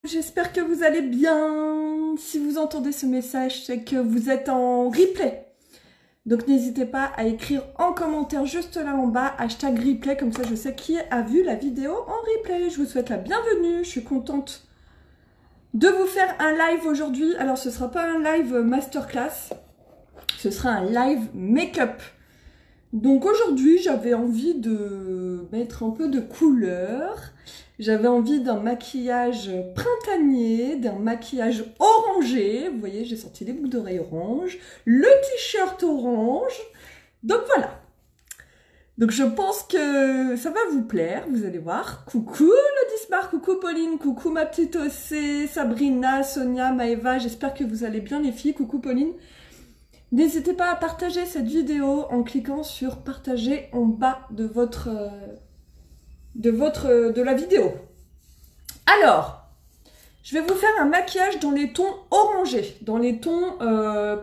J'espère que vous allez bien. Si vous entendez ce message, c'est que vous êtes en replay. Donc n'hésitez pas à écrire en commentaire juste là en bas, hashtag replay, comme ça je sais qui a vu la vidéo en replay. Je vous souhaite la bienvenue, je suis contente de vous faire un live aujourd'hui. Alors ce ne sera pas un live masterclass, ce sera un live make-up. Donc aujourd'hui j'avais envie de mettre un peu de couleur. J'avais envie d'un maquillage printanier, d'un maquillage orangé. Vous voyez, j'ai sorti les boucles d'oreilles orange, le t-shirt orange. Donc voilà. Donc je pense que ça va vous plaire, vous allez voir. Coucou le Dismar, coucou Pauline, coucou ma petite Océ, Sabrina, Sonia, Maëva. J'espère que vous allez bien les filles. Coucou Pauline. N'hésitez pas à partager cette vidéo en cliquant sur partager en bas de la vidéo. Alors, je vais vous faire un maquillage dans les tons orangés, dans les tons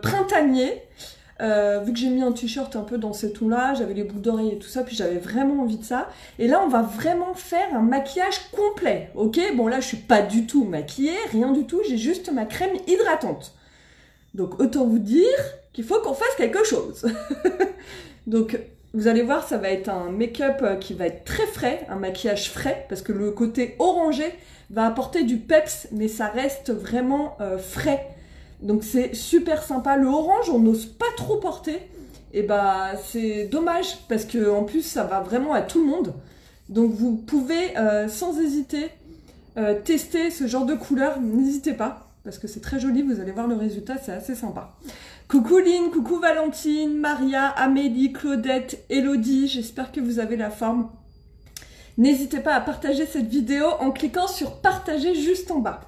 printaniers. Vu que j'ai mis un t-shirt un peu dans ces tons-là, j'avais les boucles d'oreilles et tout ça, puis j'avais vraiment envie de ça. Et là, on va vraiment faire un maquillage complet, ok? Bon, là, je suis pas du tout maquillée, rien du tout, j'ai juste ma crème hydratante. Donc, autant vous dire qu'il faut qu'on fasse quelque chose. Donc, vous allez voir, ça va être un make-up qui va être très frais, un maquillage frais, parce que le côté orangé va apporter du peps, mais ça reste vraiment frais. Donc c'est super sympa. Le orange, on n'ose pas trop porter, et bah c'est dommage, parce que en plus ça va vraiment à tout le monde. Donc vous pouvez sans hésiter tester ce genre de couleur, n'hésitez pas, parce que c'est très joli, vous allez voir le résultat, c'est assez sympa. Coucou Lynn, coucou Valentine, Maria, Amélie, Claudette, Elodie, j'espère que vous avez la forme. N'hésitez pas à partager cette vidéo en cliquant sur partager juste en bas.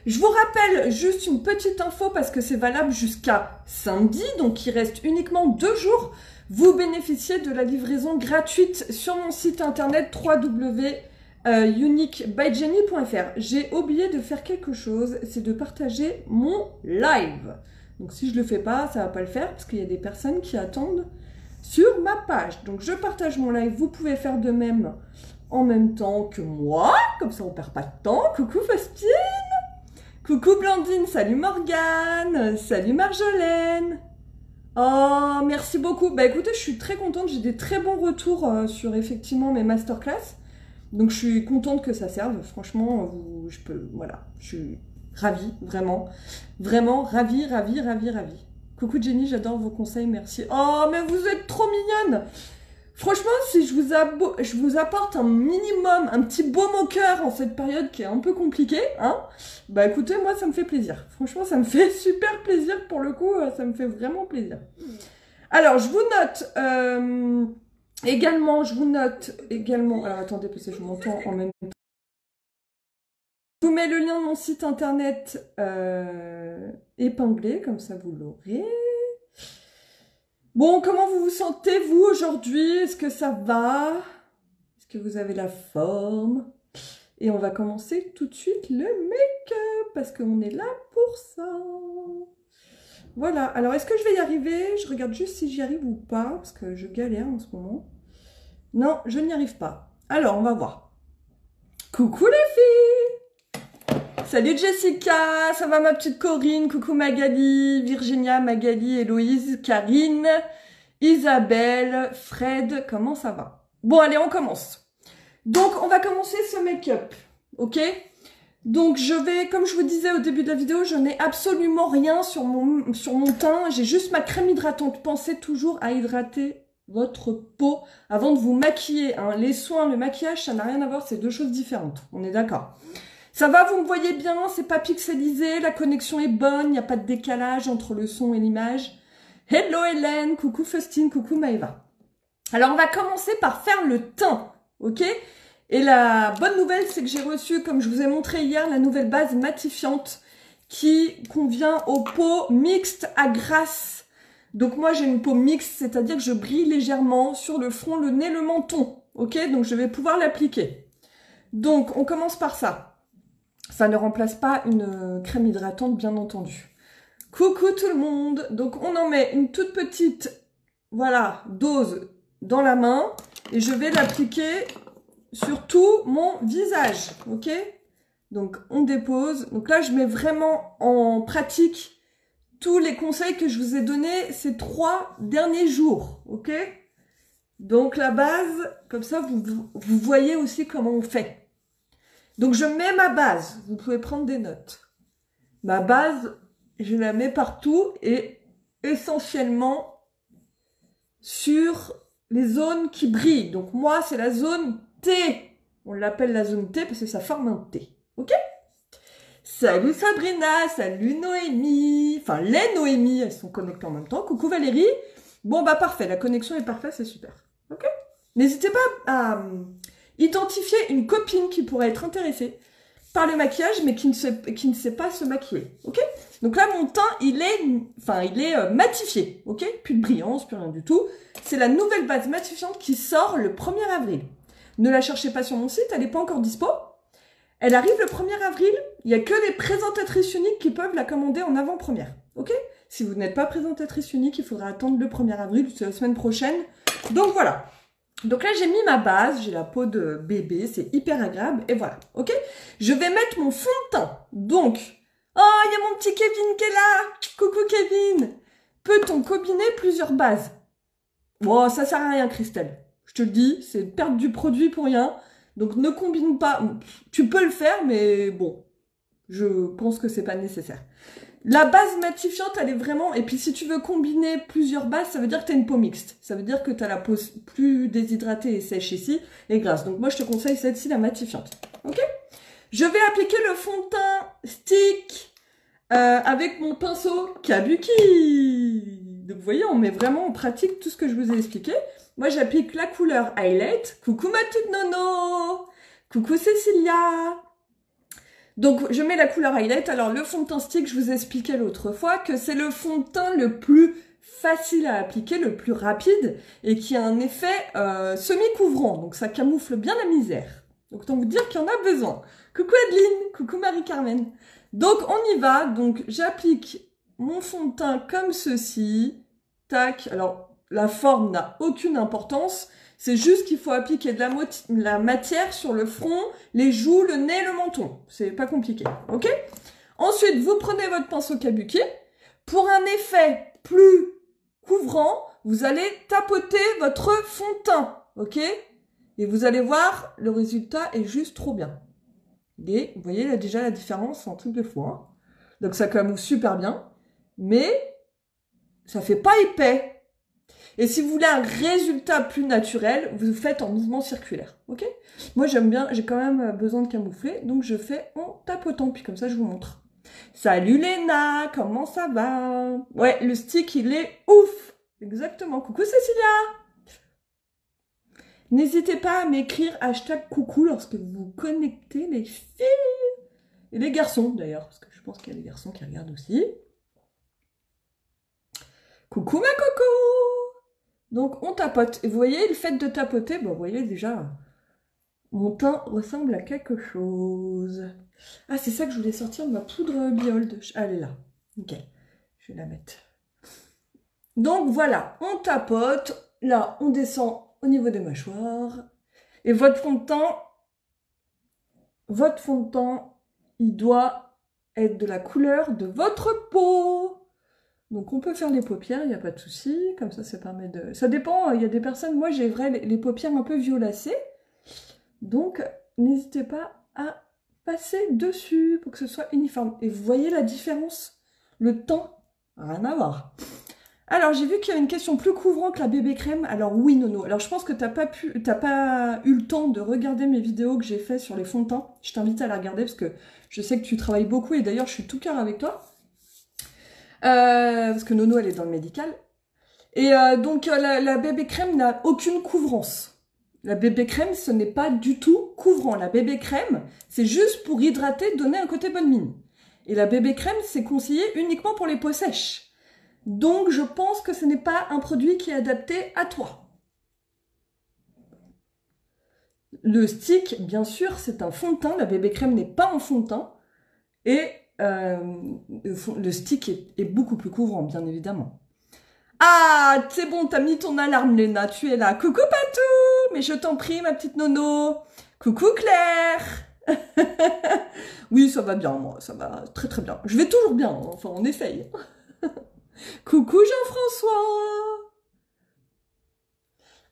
Je vous rappelle juste une petite info parce que c'est valable jusqu'à samedi, donc il reste uniquement 2 jours. Vous bénéficiez de la livraison gratuite sur mon site internet www.uniquebyjenny.fr. J'ai oublié de faire quelque chose, c'est de partager mon live. Donc si je le fais pas, ça va pas le faire parce qu'il y a des personnes qui attendent sur ma page. Donc je partage mon live, vous pouvez faire de même en même temps que moi, comme ça on perd pas de temps. Coucou Faustine, coucou Blandine, salut Morgane, salut Marjolaine. Oh, merci beaucoup. Bah écoutez, je suis très contente, j'ai des très bons retours sur effectivement mes masterclass. Donc je suis contente que ça serve, franchement, voilà, je suis ravie, vraiment, vraiment ravie. Coucou Jenny, j'adore vos conseils, merci. Oh, mais vous êtes trop mignonne. Franchement, si je vous apporte un minimum, un petit baume au cœur en cette période qui est un peu compliquée, hein, bah écoutez, moi ça me fait plaisir. Franchement, ça me fait super plaisir pour le coup, ça me fait vraiment plaisir. Alors, je vous note également, alors attendez, parce que je m'entends en même temps. Je vous mets le lien de mon site internet épinglé, comme ça vous l'aurez. Bon, comment vous vous sentez, vous, aujourd'hui? Est-ce que ça va? Est-ce que vous avez la forme? Et on va commencer tout de suite le make-up, parce qu'on est là pour ça. Voilà, alors est-ce que je vais y arriver? Je regarde juste si j'y arrive ou pas, parce que je galère en ce moment. Non, je n'y arrive pas. Alors, on va voir. Coucou les filles! Salut Jessica, ça va ma petite Corinne? Coucou Magali, Virginia, Magali, Héloïse, Karine, Isabelle, Fred, comment ça va? Bon, allez, on commence. Donc, on va commencer ce make-up, ok? Donc, je vais, comme je vous disais au début de la vidéo, je n'ai absolument rien sur mon teint. J'ai juste ma crème hydratante. Pensez toujours à hydrater votre peau avant de vous maquiller, hein. Les soins, le maquillage, ça n'a rien à voir, c'est deux choses différentes. On est d'accord? Ça va, vous me voyez bien, c'est pas pixelisé, la connexion est bonne, il n'y a pas de décalage entre le son et l'image. Hello Hélène, coucou Faustine, coucou Maëva. Alors, on va commencer par faire le teint, ok? Et la bonne nouvelle, c'est que j'ai reçu, comme je vous ai montré hier, la nouvelle base matifiante qui convient aux peaux mixtes à grasse. Donc moi, j'ai une peau mixte, c'est-à-dire que je brille légèrement sur le front, le nez, le menton. Ok? Donc je vais pouvoir l'appliquer. Donc, on commence par ça. Ça ne remplace pas une crème hydratante, bien entendu. Coucou tout le monde! Donc on en met une toute petite, voilà, dose dans la main. Et je vais l'appliquer sur tout mon visage, ok? Donc, on dépose. Donc là, je mets vraiment en pratique tous les conseils que je vous ai donnés ces 3 derniers jours, ok? Donc, la base, comme ça, vous voyez aussi comment on fait. Donc, je mets ma base. Vous pouvez prendre des notes. Ma base, je la mets partout et essentiellement sur les zones qui brillent. Donc, moi, c'est la zone T. On l'appelle la zone T parce que ça forme un T. Ok? Salut Sabrina, salut Noémie. Enfin, les Noémies, elles sont connectées en même temps. Coucou Valérie. Bon, bah parfait, la connexion est parfaite, c'est super. Ok? N'hésitez pas à identifier une copine qui pourrait être intéressée par le maquillage, mais qui ne sait pas se maquiller. Ok? Donc là, mon teint, il est matifié. Ok? Plus de brillance, plus rien du tout. C'est la nouvelle base matifiante qui sort le 1er avril. Ne la cherchez pas sur mon site, elle n'est pas encore dispo. Elle arrive le 1er avril, il n'y a que les présentatrices uniques qui peuvent la commander en avant-première. Ok? Si vous n'êtes pas présentatrice unique, il faudra attendre le 1er avril, c'est la semaine prochaine. Donc voilà. Donc là, j'ai mis ma base, j'ai la peau de bébé, c'est hyper agréable, et voilà. Ok? Je vais mettre mon fond de teint. Donc, oh, il y a mon petit Kevin qui est là! Coucou Kevin! Peut-on combiner plusieurs bases? Bon, ça sert à rien, Christelle. Je te le dis, c'est perdre du produit pour rien. Donc ne combine pas. Tu peux le faire, mais bon, je pense que c'est pas nécessaire. La base matifiante, elle est vraiment... Et puis si tu veux combiner plusieurs bases, ça veut dire que tu as une peau mixte. Ça veut dire que tu as la peau plus déshydratée et sèche ici, et grasse. Donc moi, je te conseille celle-ci, la matifiante. Ok? Je vais appliquer le fond de teint stick avec mon pinceau Kabuki. Donc vous voyez, on met vraiment en pratique tout ce que je vous ai expliqué. Moi, j'applique la couleur Highlight. Coucou ma petite Nono. Coucou Cécilia. Donc, je mets la couleur Highlight. Alors, le fond de teint stick, je vous expliquais l'autre fois que c'est le fond de teint le plus facile à appliquer, le plus rapide et qui a un effet semi-couvrant. Donc, ça camoufle bien la misère. Donc, autant vous dire qu'il y en a besoin. Coucou Adeline. Coucou Marie-Carmen. Donc, on y va. Donc, j'applique mon fond de teint comme ceci. Tac. Alors, la forme n'a aucune importance, c'est juste qu'il faut appliquer de la matière sur le front, les joues, le nez, le menton. C'est pas compliqué, ok? Ensuite, vous prenez votre pinceau Kabuki. Pour un effet plus couvrant, vous allez tapoter votre fond de teint, ok? Et vous allez voir, le résultat est juste trop bien. Et vous voyez là déjà la différence, c'est un truc de fou, hein? Donc ça camoufle super bien, mais ça fait pas épais. Et si vous voulez un résultat plus naturel, vous faites en mouvement circulaire, ok? Moi, j'aime bien, j'ai quand même besoin de camoufler, donc je fais en tapotant, puis comme ça, je vous montre. Salut Léna, comment ça va? Ouais, le stick, il est ouf! Exactement. Coucou Cécilia! N'hésitez pas à m'écrire hashtag coucou lorsque vous vous connectez, les filles! Et les garçons, d'ailleurs, parce que je pense qu'il y a des garçons qui regardent aussi. Coucou ma coco! Donc, on tapote. Et vous voyez, le fait de tapoter, bon, vous voyez déjà, mon teint ressemble à quelque chose. Ah, c'est ça que je voulais sortir de ma poudre Behold. Ah, elle est là. Nickel. Je vais la mettre. Donc, voilà, on tapote. Là, on descend au niveau des mâchoires. Et votre fond de teint, il doit être de la couleur de votre peau. Donc on peut faire les paupières, il n'y a pas de souci, comme ça permet de... Ça dépend, il y a des personnes, moi j'ai les paupières un peu violacées, donc n'hésitez pas à passer dessus pour que ce soit uniforme. Et vous voyez la différence? Le temps, rien à voir. Alors j'ai vu qu'il y a une question plus couvrant que la bébé crème, alors oui Nono, alors je pense que t'as pas eu le temps de regarder mes vidéos que j'ai fait sur les fonds de teint, je t'invite à la regarder parce que je sais que tu travailles beaucoup et d'ailleurs je suis tout cœur avec toi. Parce que Nono elle est dans le médical et donc la bébé crème n'a aucune couvrance. La bébé crème ce n'est pas du tout couvrant. La bébé crème c'est juste pour hydrater, donner un côté bonne mine, et la bébé crème c'est conseillé uniquement pour les peaux sèches, donc je pense que ce n'est pas un produit qui est adapté à toi. Le stick bien sûr c'est un fond de teint, la bébé crème n'est pas un fond de teint et le stick est beaucoup plus couvrant, bien évidemment. Ah, c'est bon, t'as mis ton alarme, Léna, tu es là. Coucou Patou, mais je t'en prie, ma petite Nono. Coucou Claire. Oui, ça va bien, moi, ça va très très bien. Je vais toujours bien, enfin, on essaye. Coucou Jean-François!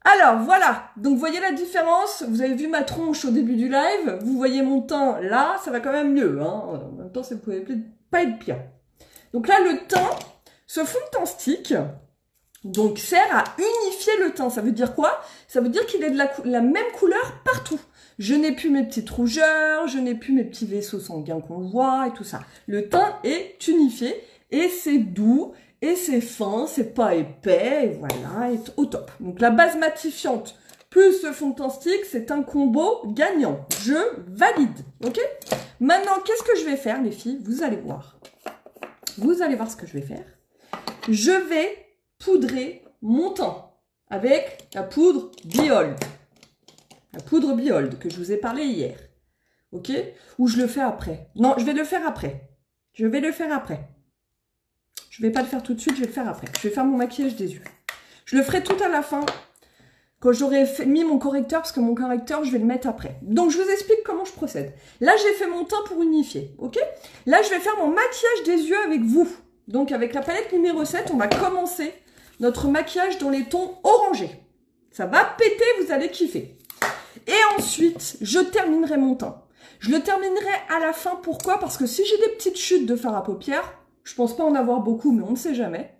Alors, voilà. Donc, vous voyez la différence? Vous avez vu ma tronche au début du live. Vous voyez mon teint là, ça va quand même mieux, hein. En même temps, ça ne pouvait pas être pire. Donc là, le teint, ce fond de teint stick, donc, sert à unifier le teint. Ça veut dire quoi? Ça veut dire qu'il est de la même couleur partout. Je n'ai plus mes petites rougeurs, je n'ai plus mes petits vaisseaux sanguins qu'on voit et tout ça. Le teint est unifié et c'est doux et c'est fin, c'est pas épais et voilà, et au top. Donc la base matifiante plus le fond de teint stick, c'est un combo gagnant. Je valide, ok? Maintenant, qu'est-ce que je vais faire, les filles? Vous allez voir. Vous allez voir ce que je vais faire. Je vais poudrer mon teint avec la poudre Behold. La poudre Behold que je vous ai parlé hier. Ok? Ou je le fais après. Non, je vais le faire après. Je vais le faire après. Je vais pas le faire tout de suite, je vais le faire après. Je vais faire mon maquillage des yeux. Je le ferai tout à la fin, quand j'aurai mis mon correcteur, parce que mon correcteur, je vais le mettre après. Donc, je vous explique comment je procède. Là, j'ai fait mon teint pour unifier. Ok? Là, je vais faire mon maquillage des yeux avec vous. Donc, avec la palette numéro 7, on va commencer notre maquillage dans les tons orangés. Ça va péter, vous allez kiffer. Et ensuite, je terminerai mon teint. Je le terminerai à la fin. Pourquoi? Parce que si j'ai des petites chutes de fard à paupières, je pense pas en avoir beaucoup, mais on ne sait jamais.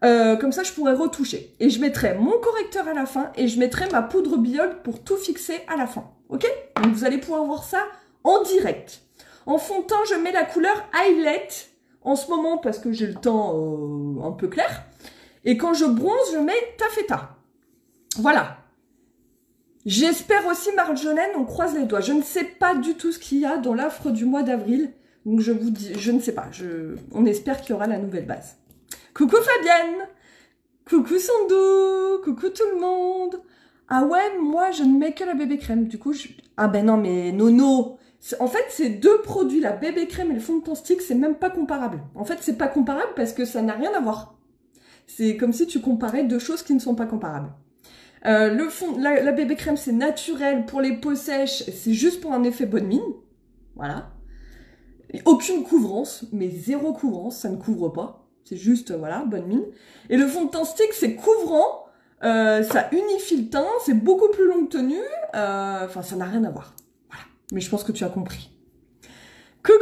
Comme ça, je pourrais retoucher. Et je mettrai mon correcteur à la fin et je mettrai ma poudre Behold pour tout fixer à la fin. Ok? Donc, vous allez pouvoir voir ça en direct. En fond de teint, je mets la couleur Highlight en ce moment parce que j'ai le teint un peu clair. Et quand je bronze, je mets Taffeta. Voilà. J'espère aussi Marjolaine, on croise les doigts. Je ne sais pas du tout ce qu'il y a dans l'offre du mois d'avril. Donc je vous dis, je ne sais pas. On espère qu'il y aura la nouvelle base. Coucou Fabienne. Coucou Sandou. Coucou tout le monde. Ah ouais, moi je ne mets que la bébé crème. Du coup, ah ben non mais Nono. En fait, ces deux produits, la bébé crème et le fond de teint stick, c'est même pas comparable. En fait, c'est pas comparable parce que ça n'a rien à voir. C'est comme si tu comparais deux choses qui ne sont pas comparables. Le fond, la bébé crème, c'est naturel pour les peaux sèches, c'est juste pour un effet bonne mine. Voilà. Et aucune couvrance, mais zéro couvrance, ça ne couvre pas. C'est juste, voilà, bonne mine. Et le fond de teint stick, c'est couvrant, ça unifie le teint, c'est beaucoup plus longue tenue, enfin, ça n'a rien à voir. Voilà. Mais je pense que tu as compris. Coucou!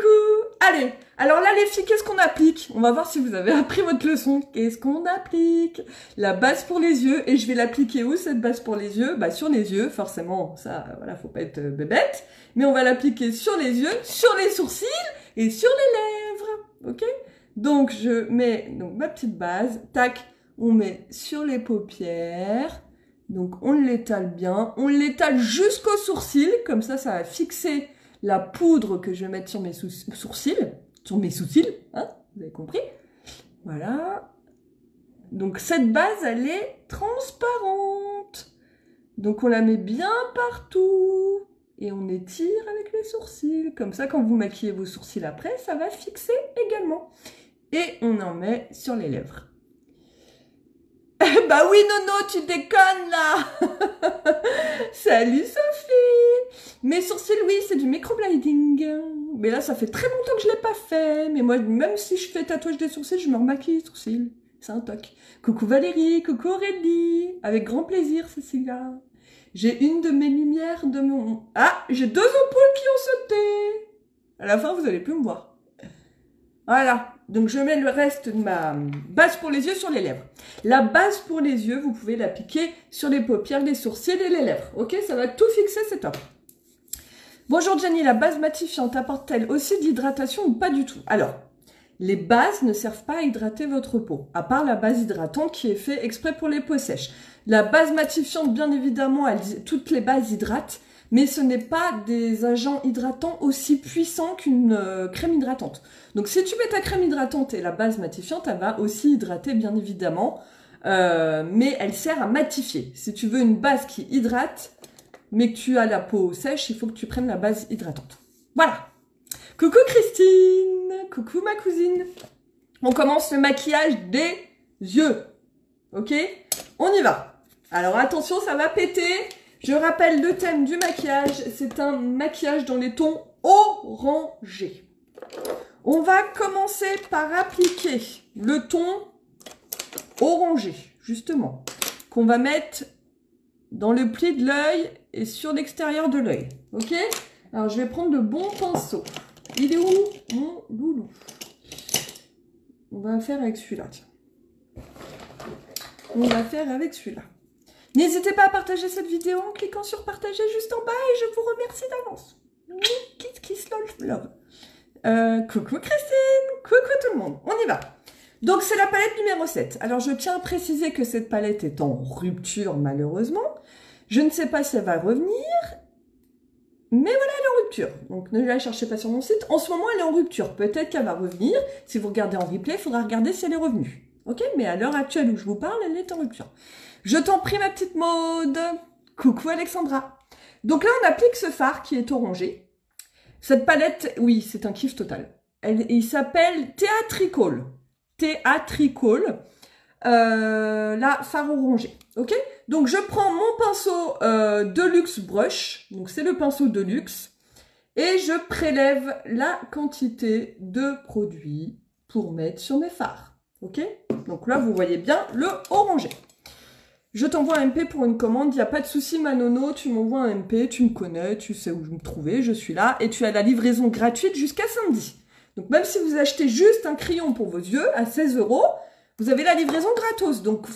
Allez, alors là les filles, qu'est-ce qu'on applique? On va voir si vous avez appris votre leçon. Qu'est-ce qu'on applique? La base pour les yeux. Et je vais l'appliquer où cette base pour les yeux? Bah sur les yeux, forcément, ça, voilà, faut pas être bébête. Mais on va l'appliquer sur les yeux, sur les sourcils et sur les lèvres. Ok? Donc je mets ma petite base, tac, on met sur les paupières. Donc on l'étale bien, on l'étale jusqu'aux sourcils, comme ça va fixer la poudre que je vais mettre sur mes sourcils, hein, vous avez compris? Voilà. Donc cette base, elle est transparente. Donc on la met bien partout. Et on étire avec les sourcils. Comme ça, quand vous maquillez vos sourcils après, ça va fixer également. Et on en met sur les lèvres. Bah oui, Nono, tu déconnes là. Salut Sophie. Mes sourcils, oui, c'est du microblading. Mais là, ça fait très longtemps que je l'ai pas fait. Mais moi, même si je fais tatouage des sourcils, je me remaquille les sourcils. C'est un toc. Coucou Valérie, coucou Aurélie. Avec grand plaisir, Cécilia. J'ai une de mes lumières de mon... Ah, j'ai 2 ampoules qui ont sauté. À la fin, vous allez plus me voir. Voilà. Donc, je mets le reste de ma base pour les yeux sur les lèvres. La base pour les yeux, vous pouvez l'appliquer sur les paupières, les sourcils et les lèvres. Ok, ça va tout fixer, c'est top. Bonjour Jenny, la base matifiante apporte-t-elle aussi d'hydratation ou pas du tout? Alors, les bases ne servent pas à hydrater votre peau, à part la base hydratante qui est faite exprès pour les peaux sèches. La base matifiante, bien évidemment, toutes les bases hydratent, mais ce n'est pas des agents hydratants aussi puissants qu'une crème hydratante. Donc si tu mets ta crème hydratante et la base matifiante, elle va aussi hydrater bien évidemment, mais elle sert à matifier. Si tu veux une base qui hydrate, mais que tu as la peau sèche, il faut que tu prennes la base hydratante. Voilà. Coucou Christine, coucou ma cousine. On commence le maquillage des yeux, ok? On y va. Alors attention, ça va péter. Je rappelle le thème du maquillage, c'est un maquillage dans les tons orangés. On va commencer par appliquer le ton orangé, justement, qu'on va mettre dans le pli de l'œil et sur l'extérieur de l'œil. Ok? Alors, je vais prendre le bon pinceau. Il est où, mon loulou? On va faire avec celui-là, tiens. On va faire avec celui-là. N'hésitez pas à partager cette vidéo en cliquant sur partager juste en bas et je vous remercie d'avance. Kiss, kiss, love. Coucou Christine, coucou tout le monde, on y va. Donc c'est la palette numéro 7. Alors je tiens à préciser que cette palette est en rupture malheureusement. Je ne sais pas si elle va revenir, mais voilà, elle est en rupture. Donc ne la cherchez pas sur mon site. En ce moment elle est en rupture, peut-être qu'elle va revenir. Si vous regardez en replay, il faudra regarder si elle est revenue. Ok, mais à l'heure actuelle où je vous parle, elle est en rupture. Je t'en prie ma petite Maude. Coucou Alexandra. Donc là on applique ce fard qui est orangé. Cette palette, oui, c'est un kiff total. Il s'appelle Theatrical. Theatrical. La fard orangé. Ok? Donc, je prends mon pinceau Deluxe Brush. Donc, c'est le pinceau Deluxe. Et je prélève la quantité de produit pour mettre sur mes fards. Ok? Donc là, vous voyez bien le orangé. Je t'envoie un MP pour une commande, il n'y a pas de souci ma nono, tu m'envoies un MP, tu me connais, tu sais où me trouver, je suis là, et tu as la livraison gratuite jusqu'à samedi. Donc même si vous achetez juste un crayon pour vos yeux à 16 €, vous avez la livraison gratos. Donc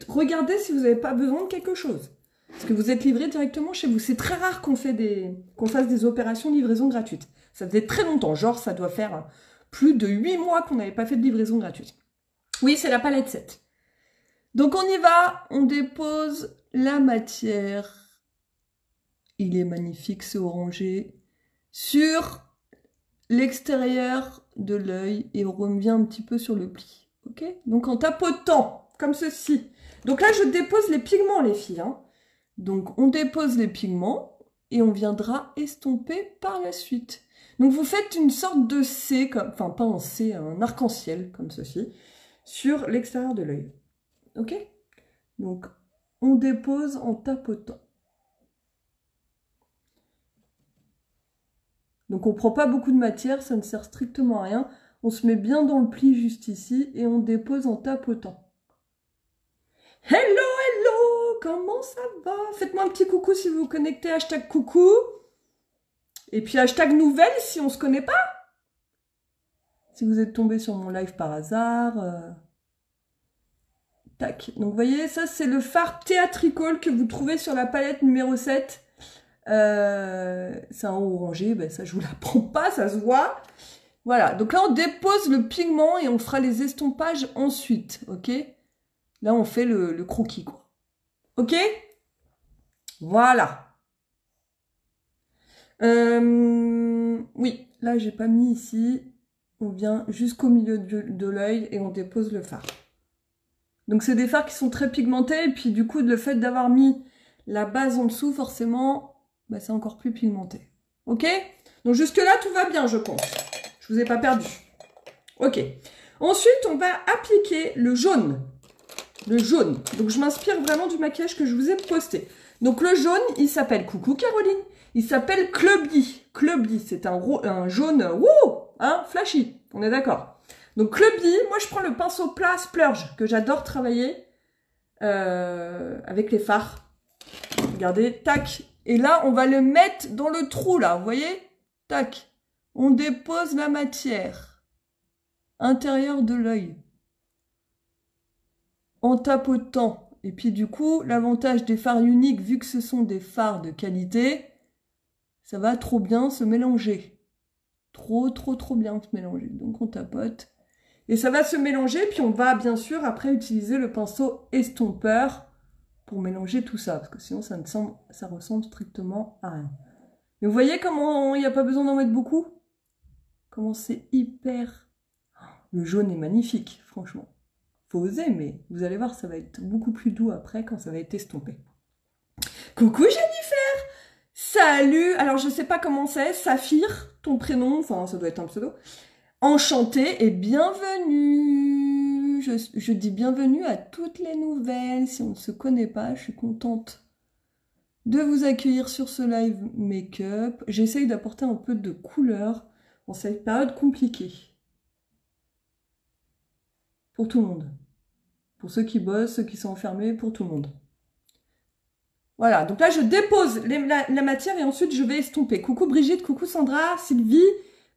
regardez si vous n'avez pas besoin de quelque chose. Parce que vous êtes livré directement chez vous. C'est très rare qu'on fasse des opérations de livraison gratuite. Ça faisait très longtemps, genre ça doit faire plus de 8 mois qu'on n'avait pas fait de livraison gratuite. Oui, c'est la palette 7. Donc on y va, on dépose la matière, il est magnifique ce orangé, sur l'extérieur de l'œil et on revient un petit peu sur le pli, ok? Donc en tapotant, comme ceci. Donc là je dépose les pigments les filles, hein. Donc on dépose les pigments et on viendra estomper par la suite. Donc vous faites une sorte de C, enfin pas un C, un arc-en-ciel comme ceci, sur l'extérieur de l'œil. Ok? Donc, on dépose en tapotant. Donc, on ne prend pas beaucoup de matière, ça ne sert strictement à rien. On se met bien dans le pli juste ici et on dépose en tapotant. Hello, hello! Comment ça va? Faites-moi un petit coucou si vous vous connectez, hashtag coucou. Et puis hashtag nouvelle si on ne se connaît pas. Si vous êtes tombé sur mon live par hasard... Tac. Donc, vous voyez, ça, c'est le fard Theatrical que vous trouvez sur la palette numéro 7. C'est un orangé. Ben, ça, je vous l'apprends pas, ça se voit. Voilà. Donc là, on dépose le pigment et on fera les estompages ensuite. Ok? Là, on fait le croquis, quoi. Ok? Voilà. Oui. Là, j'ai pas mis ici. On vient jusqu'au milieu de l'œil et on dépose le fard. Donc, c'est des fards qui sont très pigmentés. Et puis, du coup, le fait d'avoir mis la base en dessous, forcément, bah, c'est encore plus pigmenté. Ok? Donc, jusque-là, tout va bien, je pense. Je vous ai pas perdu. Ok. Ensuite, on va appliquer le jaune. Le jaune. Donc, je m'inspire vraiment du maquillage que je vous ai posté. Donc, le jaune, il s'appelle... Coucou, Caroline. Il s'appelle Clubby. Clubby, c'est un jaune... Wouh! Hein? Flashy. On est d'accord. Donc, Clubby, moi, je prends le pinceau plat Splurge, que j'adore travailler avec les fards. Regardez, tac. Et là, on va le mettre dans le trou, là, vous voyez? Tac. On dépose la matière. Intérieur de l'œil. En tapotant. Et puis, du coup, l'avantage des fards uniques, vu que ce sont des fards de qualité, ça va trop bien se mélanger. Trop bien se mélanger. Donc, on tapote. Et ça va se mélanger, puis on va bien sûr après utiliser le pinceau estompeur pour mélanger tout ça, parce que sinon ça ressemble strictement à rien. Mais vous voyez comment il n'y a pas besoin d'en mettre beaucoup? Comment c'est hyper... Le jaune est magnifique, franchement. Faut oser, mais vous allez voir, ça va être beaucoup plus doux après quand ça va être estompé. Coucou Jennifer! Salut! Alors je sais pas comment c'est, Saphir, ton prénom, enfin ça doit être un pseudo. Enchantée et bienvenue. Je dis bienvenue à toutes les nouvelles. Si on ne se connaît pas, je suis contente de vous accueillir sur ce live make-up. J'essaye d'apporter un peu de couleur en cette période compliquée. Pour tout le monde. Pour ceux qui bossent, ceux qui sont enfermés, pour tout le monde. Voilà, donc là je dépose la matière et ensuite je vais estomper. Coucou Brigitte, coucou Sandra, Sylvie,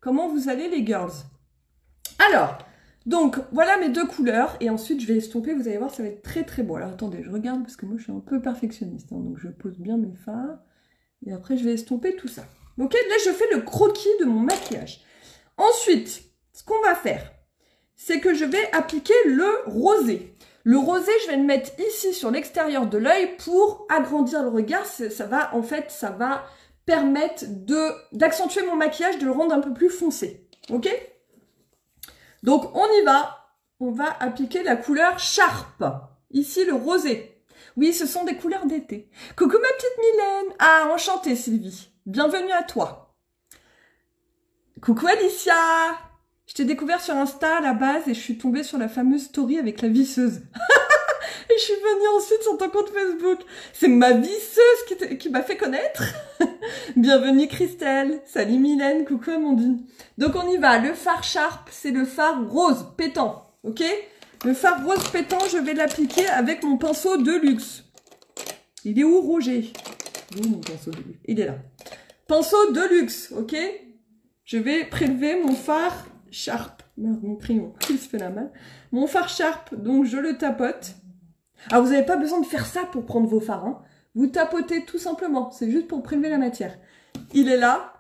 comment vous allez les girls? Alors, donc voilà mes deux couleurs et ensuite je vais estomper, vous allez voir ça va être très très beau. Alors attendez, je regarde parce que moi je suis un peu perfectionniste, hein, donc je pose bien mes fards et après je vais estomper tout ça. Ok, là je fais le croquis de mon maquillage. Ensuite, ce qu'on va faire, c'est que je vais appliquer le rosé. Le rosé, je vais le mettre ici sur l'extérieur de l'œil pour agrandir le regard. Ça va permettre d'accentuer mon maquillage, de le rendre un peu plus foncé. Ok? Donc, on y va. On va appliquer la couleur Sharp. Ici, le rosé. Oui, ce sont des couleurs d'été. Coucou ma petite Mylène. Ah, enchantée Sylvie. Bienvenue à toi. Coucou Alicia. Je t'ai découvert sur Insta à la base et je suis tombée sur la fameuse story avec la visseuse. Et je suis venue ensuite sur ton compte Facebook. C'est ma visseuse qui m'a fait connaître. Bienvenue Christelle. Salut Mylène. Coucou Amandine. Donc on y va. Le fard Sharp, c'est le fard rose pétant. Ok? Le fard rose pétant, je vais l'appliquer avec mon pinceau de luxe. Il est où Roger? Il est où mon pinceau de luxe? Il est là. Pinceau de luxe, ok? Je vais prélever mon fard Sharp. Merde, mon crayon, il se fait la malle. Mon fard Sharp, donc je le tapote. Alors, vous n'avez pas besoin de faire ça pour prendre vos fards. Hein. Vous tapotez tout simplement. C'est juste pour prélever la matière. Il est là.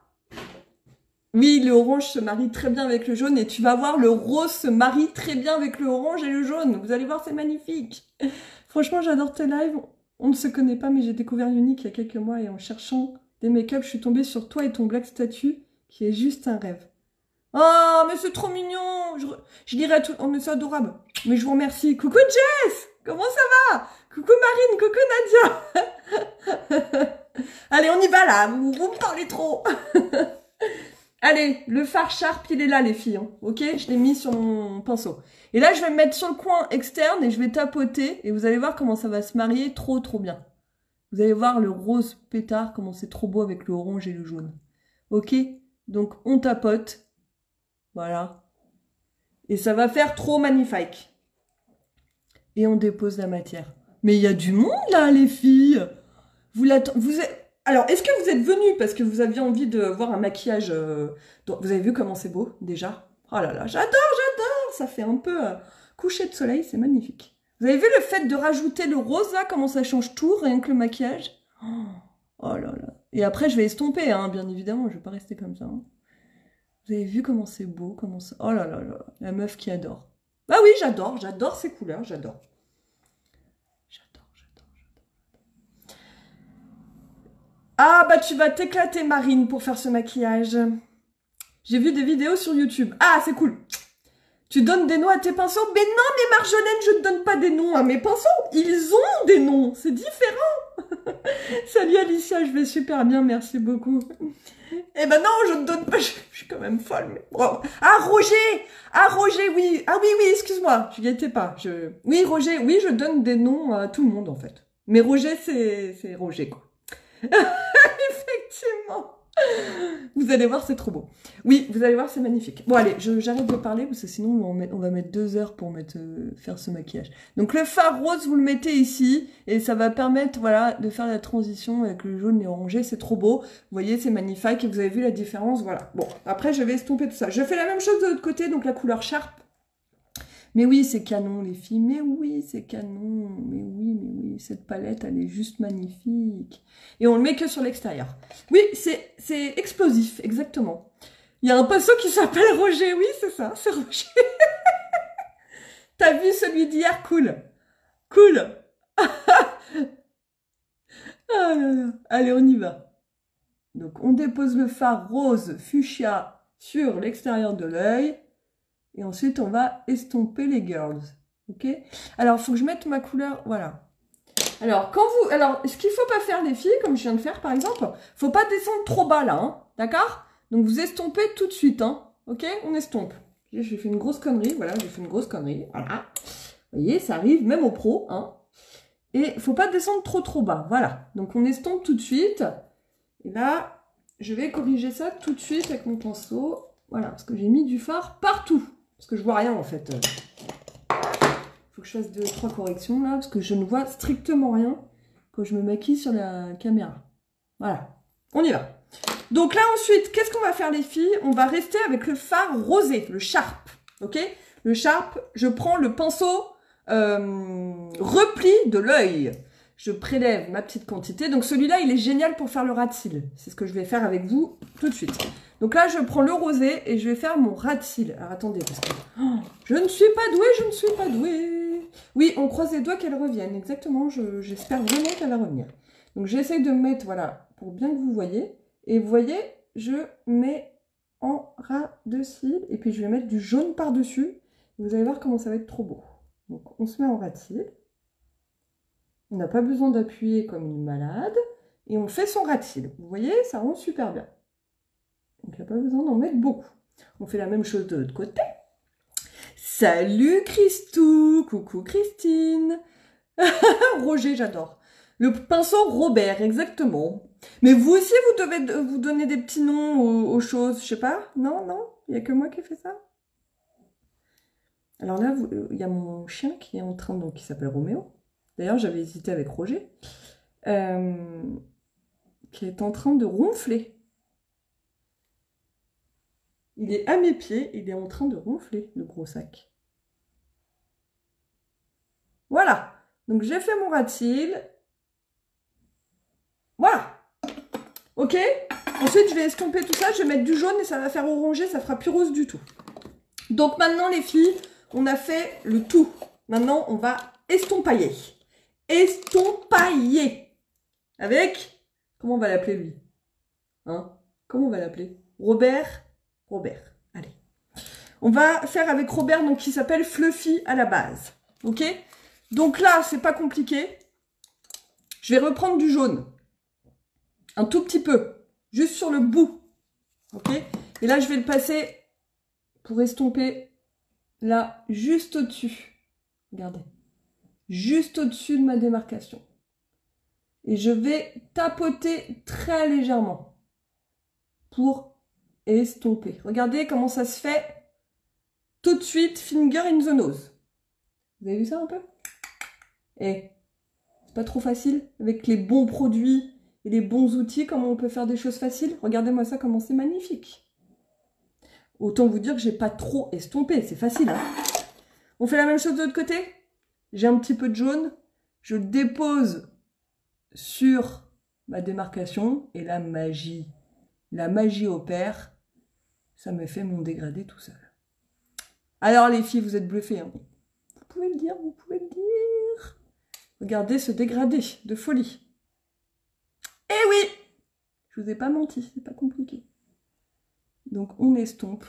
Oui, le orange se marie très bien avec le jaune. Et tu vas voir, le rose se marie très bien avec le orange et le jaune. Vous allez voir, c'est magnifique. Franchement, j'adore tes lives. On ne se connaît pas, mais j'ai découvert Unique il y a quelques mois. Et en cherchant des make-up, je suis tombée sur toi et ton Black Statue, qui est juste un rêve. Oh, mais c'est trop mignon. Je dirais tout. Oh, mais c'est adorable. Mais je vous remercie. Coucou Jess. Comment ça va? Coucou Marine. Coucou Nadia. Allez, on y va là. Vous me parlez trop. Allez, le fard Sharp, il est là les filles. Hein. Ok, je l'ai mis sur mon pinceau. Et là, je vais me mettre sur le coin externe et je vais tapoter. Et vous allez voir comment ça va se marier trop bien. Vous allez voir le rose pétard, comment c'est trop beau avec le orange et le jaune. Ok, donc on tapote. Voilà. Et ça va faire trop magnifique. Et on dépose la matière. Mais il y a du monde là, les filles. Alors, est-ce que vous êtes venus parce que vous aviez envie de voir un maquillage Vous avez vu comment c'est beau, déjà? Oh là là, j'adore. Ça fait un peu coucher de soleil, c'est magnifique. Vous avez vu le fait de rajouter le rose là, comment ça change tout, rien que le maquillage? Oh là là. Et après, je vais estomper, hein, bien évidemment. Je vais pas rester comme ça. Hein. Vous avez vu comment c'est beau, comment ça... Oh là là là, la meuf qui adore. Bah oui, j'adore ces couleurs, j'adore. Ah bah tu vas t'éclater Marine pour faire ce maquillage. J'ai vu des vidéos sur YouTube. Ah, c'est cool. Tu donnes des noms à tes pinceaux? Mais non, mais Marjolaine, je ne donne pas des noms à mes pinceaux. Ils ont des noms, c'est différent. Salut Alicia, je vais super bien, merci beaucoup. Eh ben non, je ne donne pas, je suis quand même folle. Mais... Oh. Ah Roger, oui. Ah oui, excuse-moi, je n'y étais pas. Oui, Roger, oui, je donne des noms à tout le monde en fait. Mais Roger, c'est Roger, quoi. Effectivement. Vous allez voir, c'est trop beau. Oui, vous allez voir, c'est magnifique. Bon, allez, j'arrête de parler parce que sinon, on va mettre 2 heures pour faire ce maquillage. Donc, le fard rose, vous le mettez ici et ça va permettre, voilà, de faire la transition avec le jaune et orangé. C'est trop beau. Vous voyez, c'est magnifique et vous avez vu la différence. Voilà. Bon, après, je vais estomper tout ça. Je fais la même chose de l'autre côté, donc la couleur Sharp. Mais oui, c'est canon, les filles. Mais oui, c'est canon. Mais oui, cette palette, elle est juste magnifique. Et on le met que sur l'extérieur. Oui, c'est explosif, exactement. Il y a un pinceau qui s'appelle Roger. Oui, c'est ça, c'est Roger. T'as vu celui d'hier? Cool. Cool. Ah là là. Allez, on y va. Donc, on dépose le fard rose fuchsia sur l'extérieur de l'œil. Et ensuite, on va estomper les girls. Ok? Alors, il faut que je mette ma couleur. Voilà. Alors, ce qu'il ne faut pas faire, les filles, comme je viens de faire, par exemple, faut pas descendre trop bas, là. Hein, d'accord? Donc, vous estompez tout de suite. Hein, ok? On estompe. J'ai fait une grosse connerie. Voilà, j'ai fait une grosse connerie. Voilà. Vous voyez, ça arrive même aux pros. Hein. Et faut pas descendre trop bas. Voilà. Donc on estompe tout de suite. Et là, je vais corriger ça tout de suite avec mon pinceau. Voilà, parce que j'ai mis du fard partout. Parce que je vois rien en fait. Faut que je fasse 2-3 corrections là, parce que je ne vois strictement rien quand je me maquille sur la caméra. Voilà, on y va. Donc là ensuite, qu'est-ce qu'on va faire les filles? On va rester avec le fard rosé, le Sharp. Ok? Le Sharp, je prends le pinceau repli de l'œil. Je prélève ma petite quantité. Donc celui-là, il est génial pour faire le ras de cils. C'est ce que je vais faire avec vous tout de suite. Donc là, je prends le rosé et je vais faire mon ras de cils. Alors attendez, parce que je ne suis pas douée, je ne suis pas douée. Oui, on croise les doigts qu'elle revienne. Exactement, j'espère vraiment qu'elle va revenir. Donc j'essaye de mettre, voilà, pour bien que vous voyez. Et vous voyez, je mets en ras de cils. Et puis je vais mettre du jaune par-dessus. Vous allez voir comment ça va être trop beau. Donc on se met en ras de cils. On n'a pas besoin d'appuyer comme une malade. Et on fait son ras de cils. Vous voyez, ça rend super bien. Donc il n'y a pas besoin d'en mettre beaucoup. On fait la même chose de l'autre côté. Salut Christou, coucou Christine. Roger, j'adore. Le pinceau Robert, exactement. Mais vous aussi, vous devez vous donner des petits noms aux choses, je sais pas. Non, non, il n'y a que moi qui ai fait ça. Alors là, il y a mon chien qui est en train, donc qui s'appelle Roméo. D'ailleurs, j'avais hésité avec Roger. Qui est en train de ronfler. Il est à mes pieds, il est en train de ronfler, le gros sac. Voilà. Donc j'ai fait mon ras de cils. Voilà. Ok. Ensuite, je vais estomper tout ça. Je vais mettre du jaune et ça va faire orangé. Ça fera plus rose du tout. Donc maintenant, les filles, on a fait le tout. Maintenant, on va estompailler. Estompailler. Avec... Comment on va l'appeler, lui? Hein? Comment on va l'appeler? Robert. Robert. Allez. On va faire avec Robert, donc qui s'appelle Fluffy à la base. Ok? Donc là, c'est pas compliqué. Je vais reprendre du jaune. Un tout petit peu. Juste sur le bout. Ok? Et là, je vais le passer pour estomper là, juste au-dessus. Regardez. Juste au-dessus de ma démarcation. Et je vais tapoter très légèrement pour estomper. Regardez comment ça se fait tout de suite, finger in the nose. Vous avez vu ça un peu? Et c'est pas trop facile avec les bons produits et les bons outils, comment on peut faire des choses faciles. Regardez-moi ça, comment c'est magnifique. Autant vous dire que j'ai pas trop estompé, c'est facile. Hein, on fait la même chose de l'autre côté. J'ai un petit peu de jaune, je dépose sur ma démarcation et la magie opère. Ça me fait mon dégradé tout seul. Alors les filles, vous êtes bluffées. Hein. Vous pouvez le dire, vous pouvez le dire. Regardez ce dégradé de folie. Eh oui, je vous ai pas menti, c'est pas compliqué. Donc on estompe.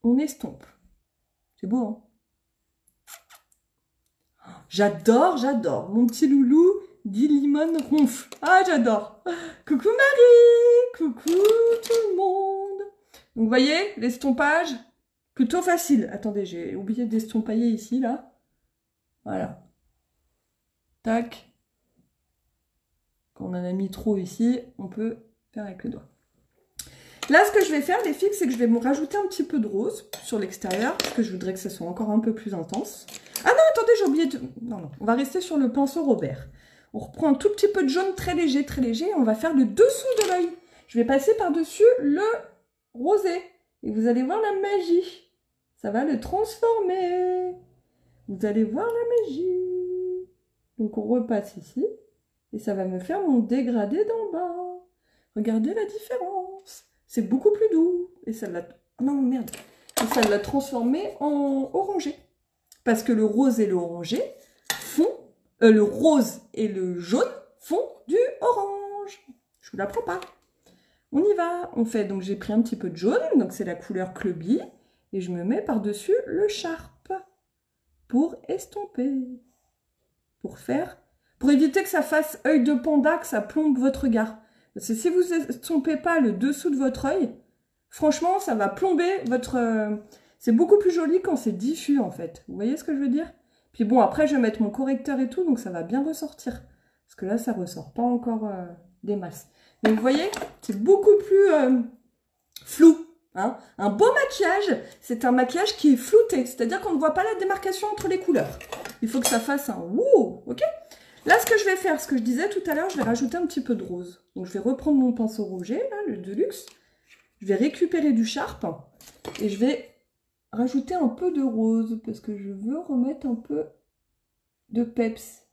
On estompe. C'est beau, hein? J'adore, j'adore. Mon petit loulou dit limone ronfle. Ah, j'adore. Coucou Marie. Coucou tout le monde. Donc, vous voyez, l'estompage, plutôt facile. Attendez, j'ai oublié d'estompailler ici, là. Voilà. Tac. Quand on en a mis trop ici, on peut faire avec le doigt. Là, ce que je vais faire, les filles, c'est que je vais me rajouter un petit peu de rose sur l'extérieur, parce que je voudrais que ça soit encore un peu plus intense. Ah non, attendez, j'ai oublié de... Non, non, on va rester sur le pinceau Robert. On reprend un tout petit peu de jaune très léger, et on va faire le dessous de l'œil. Je vais passer par-dessus le rosé. Et vous allez voir la magie. Ça va le transformer. Vous allez voir la magie. Donc, on repasse ici. Et ça va me faire mon dégradé d'en bas. Regardez la différence. C'est beaucoup plus doux. Et ça l'a... Oh non, merde. Et ça l'a transformé en orangé. Parce que le rose et le orangé font... le rose et le jaune font du orange. Je vous l'apprends pas. On y va. On fait... Donc, j'ai pris un petit peu de jaune. Donc, c'est la couleur Cluby. Et je me mets par-dessus le Sharp. Pour estomper. Pour faire... Pour éviter que ça fasse œil de panda, que ça plombe votre regard. Parce que si vous estompez pas le dessous de votre œil, franchement, ça va plomber votre... C'est beaucoup plus joli quand c'est diffus, en fait. Vous voyez ce que je veux dire? Puis bon, après, je vais mettre mon correcteur et tout, donc ça va bien ressortir. Parce que là, ça ressort pas encore des masses. Mais vous voyez, c'est beaucoup plus flou. Hein. Un beau maquillage, c'est un maquillage qui est flouté. C'est-à-dire qu'on ne voit pas la démarcation entre les couleurs. Il faut que ça fasse un wouh, ok? Là, ce que je vais faire, ce que je disais tout à l'heure, je vais rajouter un petit peu de rose. Donc, je vais reprendre mon pinceau rouget, là, le Deluxe. Je vais récupérer du Sharp et je vais rajouter un peu de rose parce que je veux remettre un peu de peps.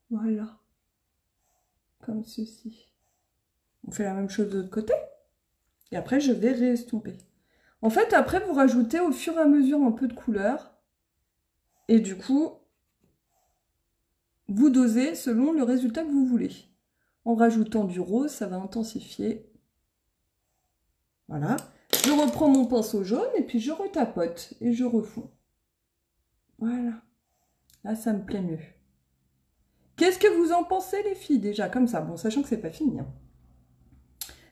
Voilà. Comme ceci. On fait la même chose de l'autre côté. Et après, je vais réestomper. En fait, après, vous rajoutez au fur et à mesure un peu de couleur. Et du coup, vous dosez selon le résultat que vous voulez. En rajoutant du rose, ça va intensifier. Voilà. Je reprends mon pinceau jaune et puis je retapote et je refonds. Voilà. Là, ça me plaît mieux. Qu'est-ce que vous en pensez, les filles, déjà, comme ça? Bon, sachant que c'est pas fini. Hein.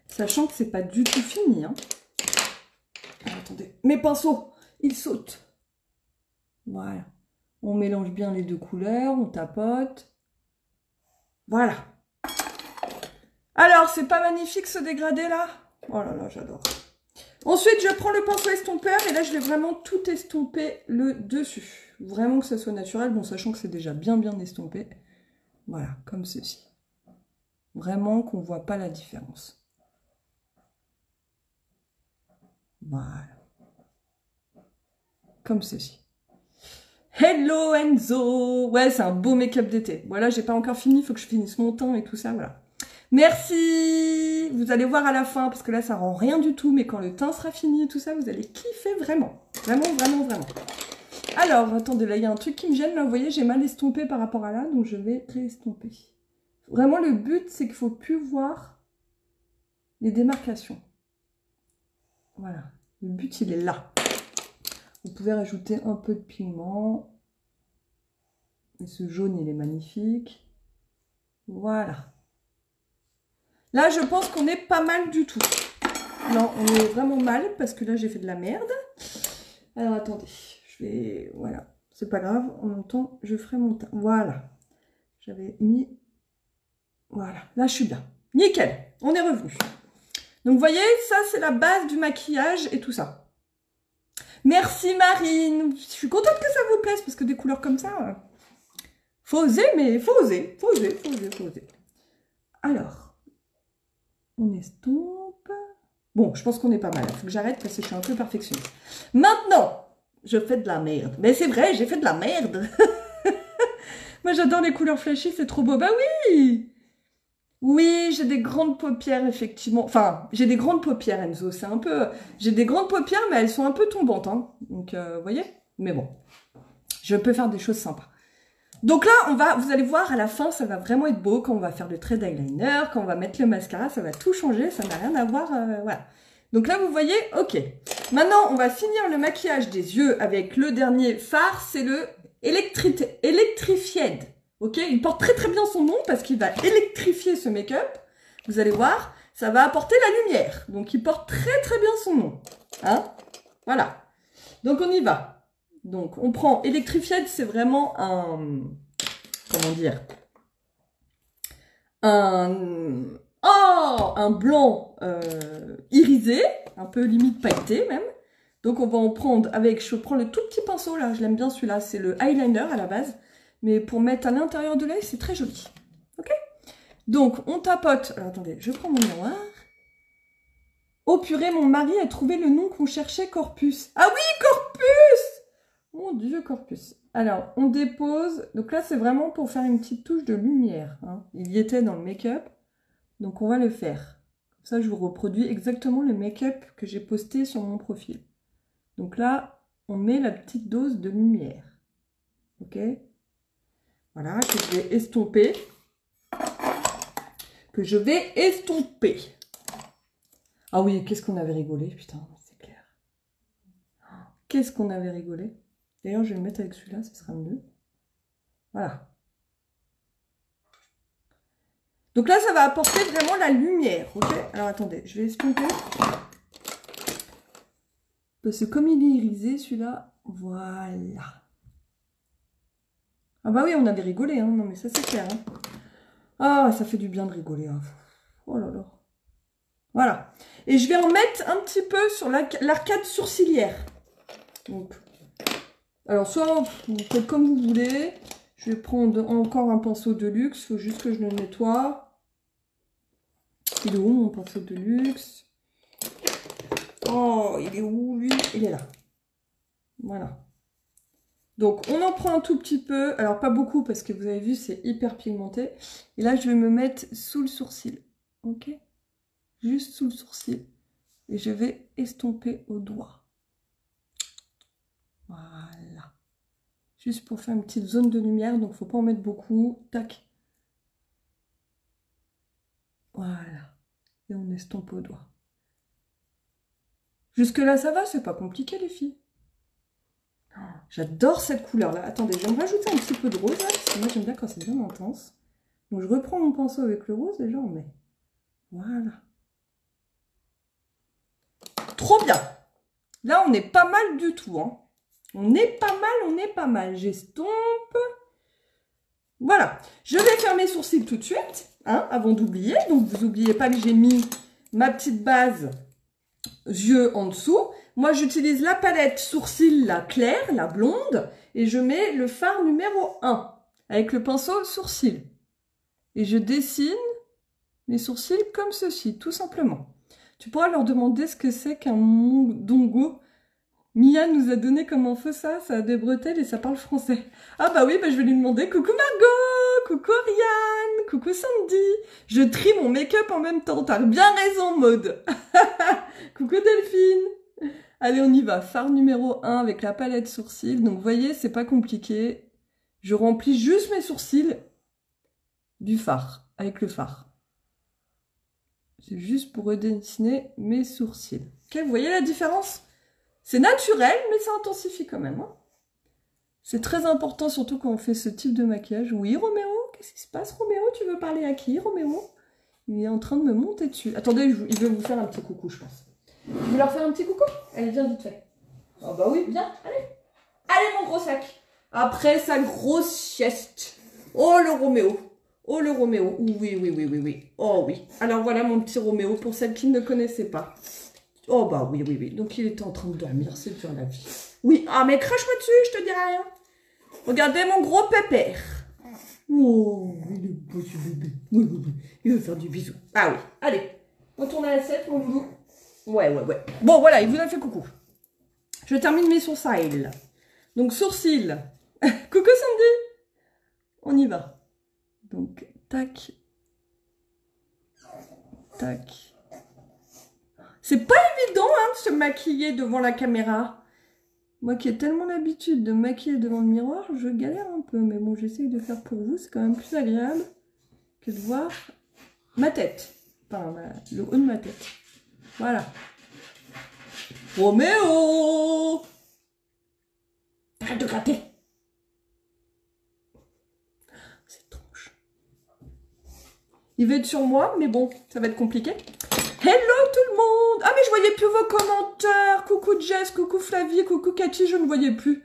Sachant que c'est pas du tout fini. Hein. Alors, attendez, mes pinceaux, ils sautent. Voilà. On mélange bien les deux couleurs, on tapote. Voilà. Alors, c'est pas magnifique ce dégradé là? Oh là là, j'adore. Ensuite, je prends le pinceau estompeur et là, je vais vraiment tout estomper le dessus. Vraiment que ça soit naturel, bon, sachant que c'est déjà bien estompé. Voilà, comme ceci. Vraiment qu'on ne voit pas la différence. Voilà. Comme ceci. Hello Enzo! Ouais, c'est un beau make-up d'été. Voilà, j'ai pas encore fini, il faut que je finisse mon teint et tout ça, voilà. Merci! Vous allez voir à la fin, parce que là, ça rend rien du tout, mais quand le teint sera fini et tout ça, vous allez kiffer vraiment. Vraiment. Alors, attendez, là, il y a un truc qui me gêne, là, vous voyez, j'ai mal estompé par rapport à là, donc je vais réestomper. Vraiment, le but, c'est qu'il ne faut plus voir les démarcations. Voilà, le but, il est là. Vous pouvez rajouter un peu de pigment. Et ce jaune, il est magnifique. Voilà. Là, je pense qu'on est pas mal du tout. Non, on est vraiment mal parce que là, j'ai fait de la merde. Alors, attendez. Je vais... Voilà. C'est pas grave. En même temps, je ferai mon teint. Voilà. J'avais mis... Voilà. Là, je suis bien. Nickel. On est revenu. Donc, vous voyez, ça, c'est la base du maquillage et tout ça. Merci, Marine. Je suis contente que ça vous plaise parce que des couleurs comme ça... Faut oser, mais faut oser. Faut oser. Alors... On estompe. Bon, je pense qu'on est pas mal. Il faut que j'arrête parce que je suis un peu perfectionniste. Maintenant, je fais de la merde. Mais c'est vrai, j'ai fait de la merde. Moi, j'adore les couleurs flashy, c'est trop beau. Bah oui! Oui, j'ai des grandes paupières, effectivement. Enfin, j'ai des grandes paupières, Enzo. C'est un peu... J'ai des grandes paupières, mais elles sont un peu tombantes. Hein. Donc, vous voyez? Mais bon, je peux faire des choses sympas. Donc là, vous allez voir, à la fin, ça va vraiment être beau. Quand on va faire le trait d'eyeliner, quand on va mettre le mascara, ça va tout changer. Ça n'a rien à voir, voilà. Donc là, vous voyez, ok. Maintenant, on va finir le maquillage des yeux avec le dernier fard. C'est le Electrified. Ok, il porte très bien son nom parce qu'il va électrifier ce make-up. Vous allez voir, ça va apporter la lumière. Donc, il porte très bien son nom. Hein? Voilà. Donc, on y va. Donc, on prend Electrified, c'est vraiment un... Comment dire? Un blanc irisé, un peu limite pailleté même. Donc, on va en prendre avec... Je prends le tout petit pinceau, là. Je l'aime bien celui-là. C'est le eyeliner à la base. Mais pour mettre à l'intérieur de l'œil, c'est très joli. Ok? Donc, on tapote. Alors, attendez, je prends mon miroir. Oh purée, mon mari a trouvé le nom qu'on cherchait, Corpus. Ah oui, Corpus! Mon Dieu, Corpus. Alors, on dépose. Donc là, c'est vraiment pour faire une petite touche de lumière. Hein. Il y était dans le make-up. Donc, on va le faire. Comme ça, je vous reproduis exactement le make-up que j'ai posté sur mon profil. Donc là, on met la petite dose de lumière. Ok? Voilà, que je vais estomper. Ah oui, qu'est-ce qu'on avait rigolé, putain, c'est clair. Qu'est-ce qu'on avait rigolé. D'ailleurs, je vais le mettre avec celui-là, ce sera mieux. Voilà. Donc là, ça va apporter vraiment la lumière, ok? Alors, attendez, je vais estomper. Parce que comme il est irisé, celui-là, voilà. Ah bah oui, on avait rigolé, hein. Non mais ça c'est clair. Hein. Ah, ça fait du bien de rigoler. Hein. Oh là là. Voilà. Et je vais en mettre un petit peu sur l'arcade sourcilière. Donc, alors soit vous faites comme vous voulez. Je vais prendre encore un pinceau de luxe. Il faut juste que je le nettoie. Il est où mon pinceau de luxe? Oh, il est où lui? Il est là. Voilà. Donc, on en prend un tout petit peu. Alors, pas beaucoup parce que vous avez vu, c'est hyper pigmenté. Et là, je vais me mettre sous le sourcil. Ok? Juste sous le sourcil. Et je vais estomper au doigt. Voilà. Juste pour faire une petite zone de lumière. Donc, il ne faut pas en mettre beaucoup. Tac. Voilà. Et on estompe au doigt. Jusque-là, ça va? C'est pas compliqué, les filles. J'adore cette couleur-là. Attendez, je vais me rajouter un petit peu de rose, là, parce que moi, j'aime bien quand c'est bien intense. Donc, je reprends mon pinceau avec le rose et j'en mets. Voilà. Trop bien. Là, on est pas mal du tout. Hein. On est pas mal, on est pas mal. J'estompe. Voilà. Je vais faire mes sourcils tout de suite, hein, avant d'oublier. Donc, vous n'oubliez pas que j'ai mis ma petite base yeux en dessous. Moi, j'utilise la palette sourcils, la claire, la blonde. Et je mets le fard numéro 1 avec le pinceau sourcil. Et je dessine les sourcils comme ceci, tout simplement. Tu pourras leur demander ce que c'est qu'un mondongo. Mia nous a donné comme info ça, ça a des bretelles et ça parle français. Ah bah oui, bah je vais lui demander. Coucou Margot, coucou Ariane, coucou Sandy. Je trie mon make-up en même temps, t'as bien raison Maude. Coucou Delphine. Allez, on y va. Fard numéro 1 avec la palette sourcils. Donc vous voyez, c'est pas compliqué. Je remplis juste mes sourcils du fard, avec le fard. C'est juste pour redessiner mes sourcils. Ok, vous voyez la différence? C'est naturel, mais ça intensifie quand même. Hein. C'est très important, surtout quand on fait ce type de maquillage. Oui, Roméo, qu'est-ce qui se passe, Roméo? Tu veux parler à qui, Roméo? Il est en train de me monter dessus. Attendez, il veut vous faire un petit coucou, je pense. Tu veux leur faire un petit coucou? Allez, viens vite fait. Ah bah oui, viens, allez. Allez, mon gros sac. Après sa grosse sieste. Oh, le Roméo. Oh, le Roméo. Oui, oui, oui, oui, oui. Oh, oui. Alors, voilà mon petit Roméo, pour celles qui ne le connaissaient pas. Oh, bah oui, oui, oui. Donc, il était en train de dormir, c'est dur la vie. Oui, ah, mais crache-moi dessus, je te dirai rien. Regardez mon gros pépère. Oh, il est beau, ce bébé. Oui, oui, oui. Il veut faire du bisou. Ah oui, allez. Retourne à l'assiette, mon loulou. Ouais, ouais, ouais. Bon, voilà, il vous a fait coucou. Je termine mes sourcils. Donc, sourcils. Coucou, Sandy. On y va. Donc, tac. Tac. C'est pas évident, hein, de se maquiller devant la caméra. Moi qui ai tellement l'habitude de me maquiller devant le miroir, je galère un peu. Mais bon, j'essaye de faire pour vous. C'est quand même plus agréable que de voir ma tête. Enfin, le haut de ma tête. Voilà. Roméo! Arrête de gratter! C'est tronche. Il va être sur moi, mais bon, ça va être compliqué. Hello tout le monde! Ah mais je voyais plus vos commentaires. Coucou Jess, coucou Flavie, coucou Cathy, je ne voyais plus.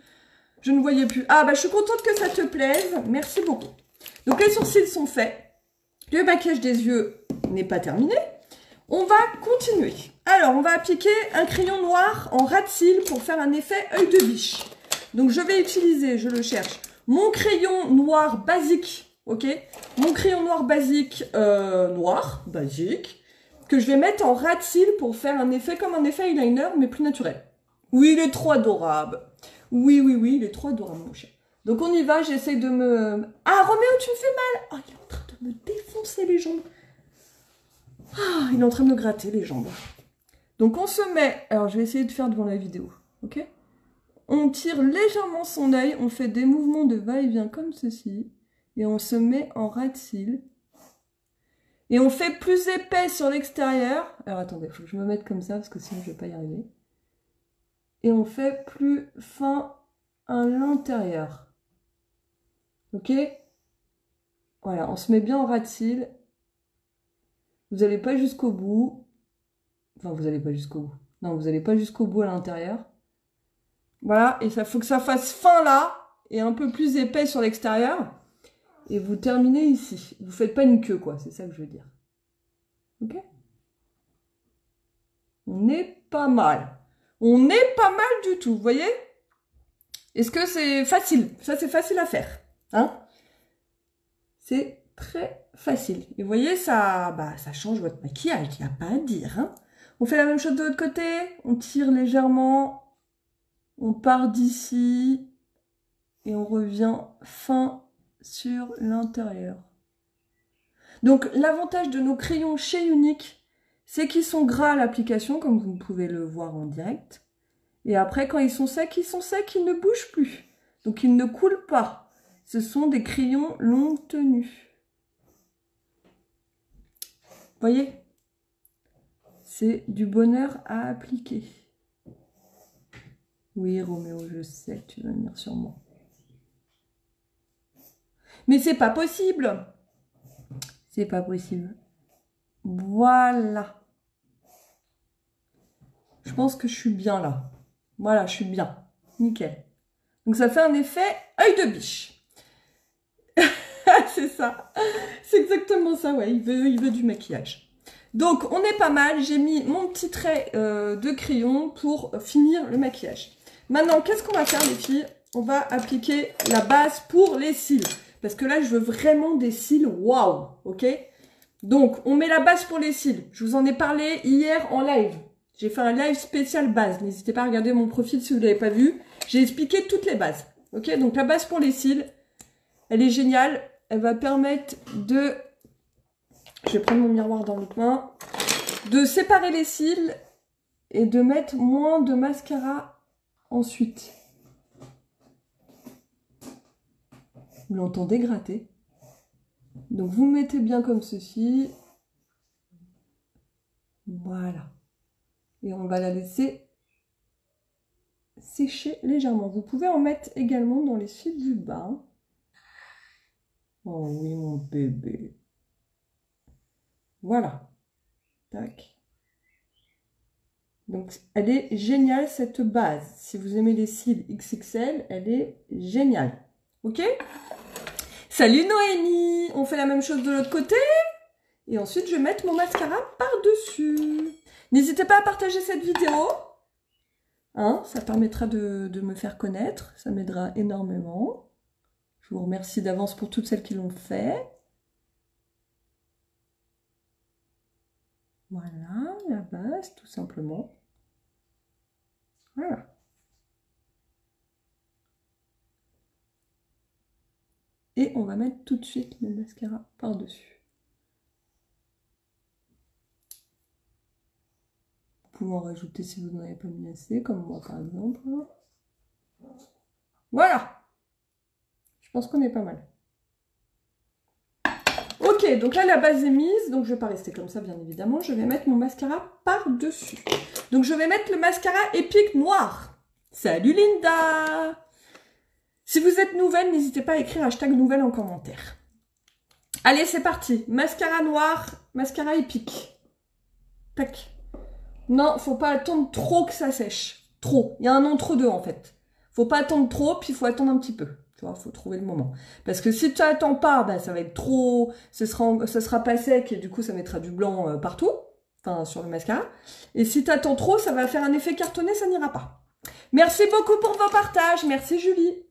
Je ne voyais plus. Ah bah je suis contente que ça te plaise. Merci beaucoup. Donc les sourcils sont faits. Le maquillage des yeux n'est pas terminé. On va continuer. Alors on va appliquer un crayon noir en ras de cils pour faire un effet œil de biche. Donc je vais utiliser, je le cherche, mon crayon noir basique. Ok? Mon crayon noir basique, basique. Que je vais mettre en ras de cils pour faire un effet comme un effet eyeliner, mais plus naturel. Oui, il est trop adorable. Oui, oui, oui, il est trop adorable, mon chien. Donc on y va, j'essaie de me... Ah, Roméo, tu me fais mal. Oh, il est en train de me défoncer les jambes. Ah, il est en train de me gratter les jambes. Donc on se met... Alors, je vais essayer de faire devant la vidéo, ok? On tire légèrement son œil, on fait des mouvements de va-et-vient comme ceci. Et on se met en ras de cils. Et on fait plus épais sur l'extérieur. Alors attendez, il faut que je me mette comme ça parce que sinon je ne vais pas y arriver. Et on fait plus fin à l'intérieur. Ok? Voilà, on se met bien en ras de cils. Vous n'allez pas jusqu'au bout. Enfin, vous n'allez pas jusqu'au bout. Non, vous n'allez pas jusqu'au bout à l'intérieur. Voilà, et ça faut que ça fasse fin là. et un peu plus épais sur l'extérieur. Et vous terminez ici. Vous faites pas une queue, quoi. C'est ça que je veux dire. Ok? On est pas mal. On n'est pas mal du tout, vous voyez? Est-ce que c'est facile? Ça, c'est facile à faire. Hein? C'est très facile. Et vous voyez, ça, ça change votre maquillage. Il n'y a pas à dire. Hein? On fait la même chose de l'autre côté. On tire légèrement. On part d'ici. Et on revient fin sur l'intérieur. Donc, l'avantage de nos crayons chez Unique, c'est qu'ils sont gras à l'application, comme vous pouvez le voir en direct. Et après, quand ils sont secs, ils ne bougent plus. Donc, ils ne coulent pas. Ce sont des crayons longue tenue. Vous voyez? C'est du bonheur à appliquer. Oui, Roméo, je sais que tu vas venir sur moi. Mais c'est pas possible. C'est pas possible. Voilà. Je pense que je suis bien là. Voilà, je suis bien. Nickel. Donc ça fait un effet œil de biche. C'est ça. C'est exactement ça, ouais. Il veut du maquillage. Donc on est pas mal. J'ai mis mon petit trait de crayon pour finir le maquillage. Maintenant, qu'est-ce qu'on va faire, les filles? On va appliquer la base pour les cils. Parce que là, je veux vraiment des cils waouh, ok? Donc, on met la base pour les cils. Je vous en ai parlé hier en live. J'ai fait un live spécial base. N'hésitez pas à regarder mon profil si vous ne l'avez pas vu. J'ai expliqué toutes les bases. Ok, donc la base pour les cils, elle est géniale. Elle va permettre de... Je vais prendre mon miroir dans l'autre main. De séparer les cils et de mettre moins de mascara ensuite. Vous l'entendez gratter? Donc vous mettez bien comme ceci. Voilà. Et on va la laisser sécher légèrement. Vous pouvez en mettre également dans les cils du bas. Oh oui, mon bébé. Voilà. Tac. Donc, elle est géniale, cette base. Si vous aimez les cils XXL, elle est géniale. Ok? Salut Noémie! On fait la même chose de l'autre côté. Et ensuite, je vais mettre mon mascara par-dessus. N'hésitez pas à partager cette vidéo. Hein, ça permettra de me faire connaître. Ça m'aidera énormément. Je vous remercie d'avance pour toutes celles qui l'ont fait. Voilà, la base, tout simplement. Voilà. Et on va mettre tout de suite le mascara par-dessus. Vous pouvez en rajouter si vous n'en avez pas mis assez, comme moi par exemple. Voilà. Je pense qu'on est pas mal. Ok, donc là la base est mise, donc je ne vais pas rester comme ça bien évidemment. Je vais mettre mon mascara par-dessus. Donc je vais mettre le mascara épique noir. Salut Linda! Si vous êtes nouvelle, n'hésitez pas à écrire hashtag nouvelle en commentaire. Allez, c'est parti. Mascara noir, mascara épique. Tac. Non, faut pas attendre trop que ça sèche. Trop. Il y a un entre-deux en fait. Faut pas attendre trop, puis il faut attendre un petit peu. Tu vois, faut trouver le moment. Parce que si tu attends pas, bah, ça va être trop... ça sera pas sec et du coup, ça mettra du blanc partout. Enfin, sur le mascara. Et si tu attends trop, ça va faire un effet cartonné, ça n'ira pas. Merci beaucoup pour vos partages. Merci Julie.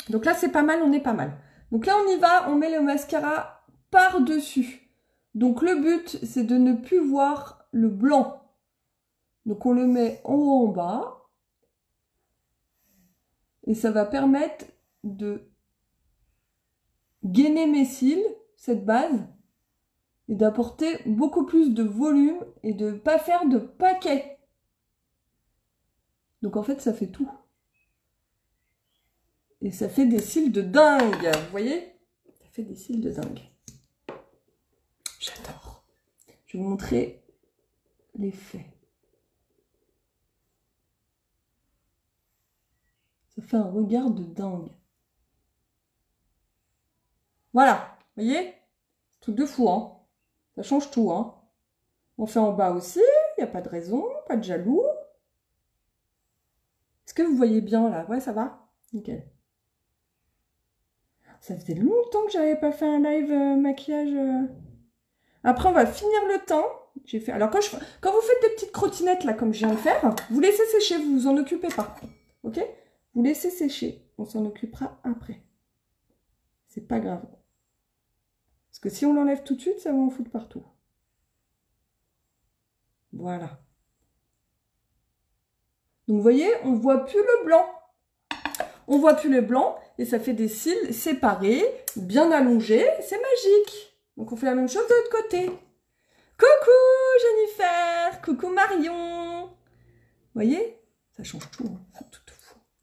Donc là, c'est pas mal, on est pas mal. Donc là, on y va, on met le mascara par-dessus. Donc le but, c'est de ne plus voir le blanc. Donc on le met en haut, en bas. Et ça va permettre de gainer mes cils, cette base, et d'apporter beaucoup plus de volume et de ne pas faire de paquets. Donc en fait, ça fait tout. Et ça fait des cils de dingue, vous voyez? Ça fait des cils de dingue. J'adore. Je vais vous montrer l'effet. Ça fait un regard de dingue. Voilà, vous voyez? Truc de fou, hein? Ça change tout, hein? On fait en bas aussi, il n'y a pas de raison, pas de jaloux. Est-ce que vous voyez bien là? Ouais, ça va? Nickel. Ça faisait longtemps que j'avais pas fait un live maquillage. Après, on va finir le teint. J'ai fait. Alors, quand vous faites des petites crottinettes, là, comme je viens de faire, vous laissez sécher, vous vous en occupez pas. Ok? Vous laissez sécher. On s'en occupera après. C'est pas grave. Parce que si on l'enlève tout de suite, ça va en foutre partout. Voilà. Donc, vous voyez, on ne voit plus le blanc. On voit plus le blanc et ça fait des cils séparés, bien allongés. C'est magique. Donc, on fait la même chose de l'autre côté. Coucou Jennifer, coucou Marion. Vous voyez? Ça change tout, hein. Tout.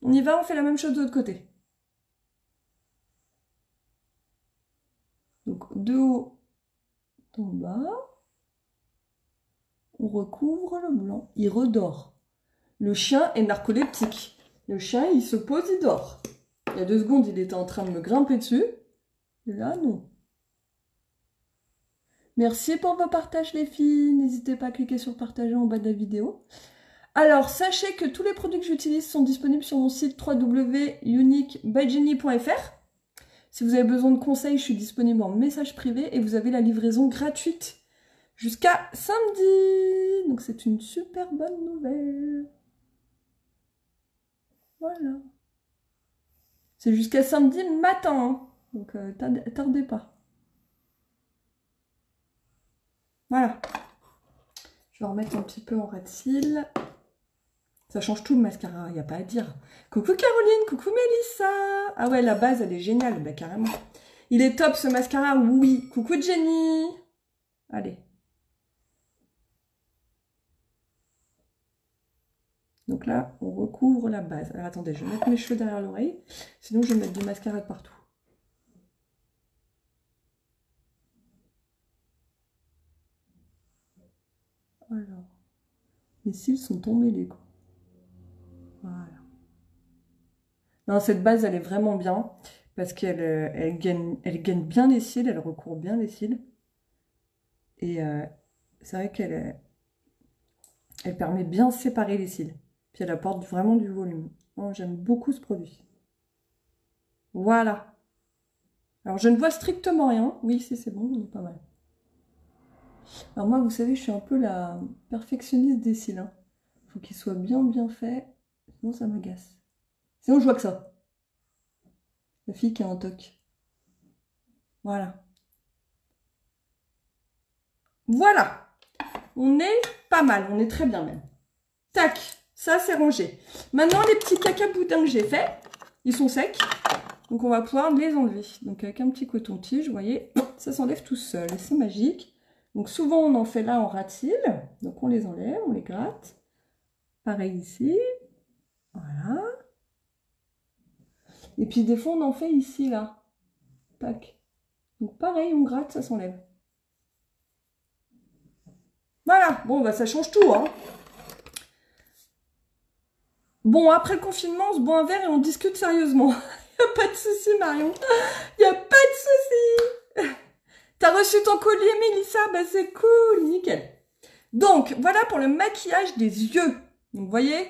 On y va, on fait la même chose de l'autre côté. Donc, de haut en bas, on recouvre le blanc. Il redort. Le chien est narcoleptique. Le chien, il se pose, il dort. Il y a 2 secondes, il était en train de me grimper dessus. Et là, non. Merci pour vos partages, les filles. N'hésitez pas à cliquer sur partager en bas de la vidéo. Alors, sachez que tous les produits que j'utilise sont disponibles sur mon site www.uniquebyjenny.fr. Si vous avez besoin de conseils, je suis disponible en message privé et vous avez la livraison gratuite jusqu'à samedi. Donc, c'est une super bonne nouvelle. Voilà. C'est jusqu'à samedi matin, hein. Donc tardez pas. Voilà. Je vais remettre un petit peu en ras de cils. Ça change tout le mascara, il n'y a pas à dire. Coucou Caroline, coucou Mélissa. Ah ouais, la base, elle est géniale, bah carrément. Il est top ce mascara, oui. Coucou Jenny. Allez. Donc là, on recouvre la base. Alors attendez, je vais mettre mes cheveux derrière l'oreille. Sinon, je vais mettre du mascara partout. Alors, les cils sont emmêlés, quoi. Voilà. Non, cette base, elle est vraiment bien. Parce qu'elle gagne bien les cils, elle recouvre bien les cils. Et c'est vrai qu'elle permet bien de séparer les cils. Puis elle apporte vraiment du volume. Oh, j'aime beaucoup ce produit. Voilà. Alors, je ne vois strictement rien. Oui, c'est bon, on est pas mal. Alors moi, vous savez, je suis un peu la perfectionniste des cils. Hein. Faut qu'ils soient bien faits. Sinon, ça m'agace. Sinon, je vois que ça. La fille qui a un toc. Voilà. Voilà. On est pas mal. On est très bien même. Tac. Ça, c'est rangé. Maintenant, les petits caca-boudins que j'ai faits, ils sont secs. Donc, on va pouvoir les enlever. Donc, avec un petit coton-tige, vous voyez, ça s'enlève tout seul. C'est magique. Donc, souvent, on en fait là en ras de cils. Donc, on les enlève, on les gratte. Pareil ici. Voilà. Et puis, des fois, on en fait ici, là. Tac. Donc, pareil, on gratte, ça s'enlève. Voilà. Bon, bah, ça change tout, hein. Bon, après le confinement, on se boit un verre et on discute sérieusement. Y a pas de souci, Marion. Y a pas de souci. T'as reçu ton collier, Mélissa? Bah, c'est cool, nickel. Donc, voilà pour le maquillage des yeux. Donc, vous voyez,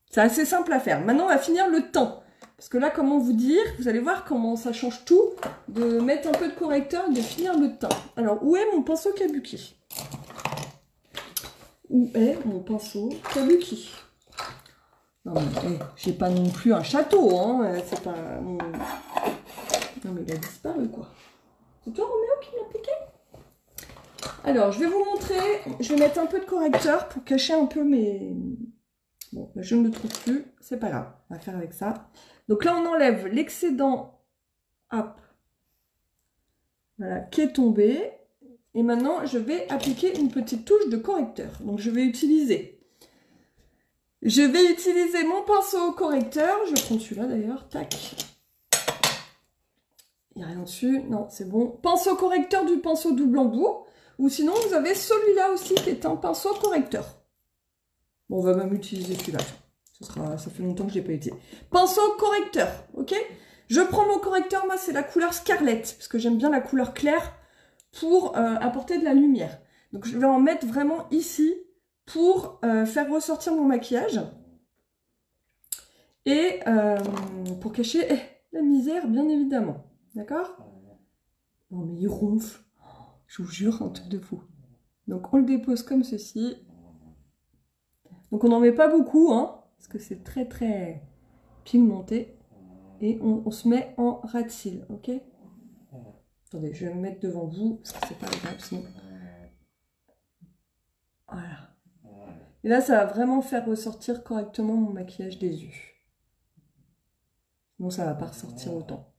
c'est assez simple à faire. Maintenant, on va finir le teint. Parce que là, comment vous dire, vous allez voir comment ça change tout de mettre un peu de correcteur et de finir le teint. Alors, où est mon pinceau kabuki? Où est mon pinceau kabuki? Non mais, j'ai pas non plus un château, hein. C'est pas mon... Non mais il a disparu, quoi. C'est toi, Roméo, qui l'a piqué? Alors, je vais vous montrer. Je vais mettre un peu de correcteur pour cacher un peu mes... Bon, je ne le trouve plus. C'est pas grave. On va faire avec ça. Donc là, on enlève l'excédent. Hop. Voilà, qui est tombé. Et maintenant, je vais appliquer une petite touche de correcteur. Donc, je vais utiliser mon pinceau correcteur. Je vais prendre celui-là d'ailleurs. Tac. Il n'y a rien dessus. Non, c'est bon. Pinceau correcteur du pinceau double embout. Ou sinon, vous avez celui-là aussi qui est un pinceau correcteur. Bon, on va même utiliser celui-là. Ça fait longtemps que je ne l'ai pas utilisé. Pinceau correcteur, ok? Je prends mon correcteur, moi, c'est la couleur Scarlett. Parce que j'aime bien la couleur claire pour apporter de la lumière. Donc, je vais en mettre vraiment ici pour faire ressortir mon maquillage. Et pour cacher la misère, bien évidemment. D'accord? Non, mais il ronfle. Je vous jure, un truc de fou. Donc, on le dépose comme ceci. Donc, on n'en met pas beaucoup, hein, parce que c'est très, très pigmenté. Et on se met en ras de cils, ok? Attendez, je vais me mettre devant vous, parce que c'est pas grave, sinon... Voilà. Et là, ça va vraiment faire ressortir correctement mon maquillage des yeux. Sinon, ça va pas ressortir autant.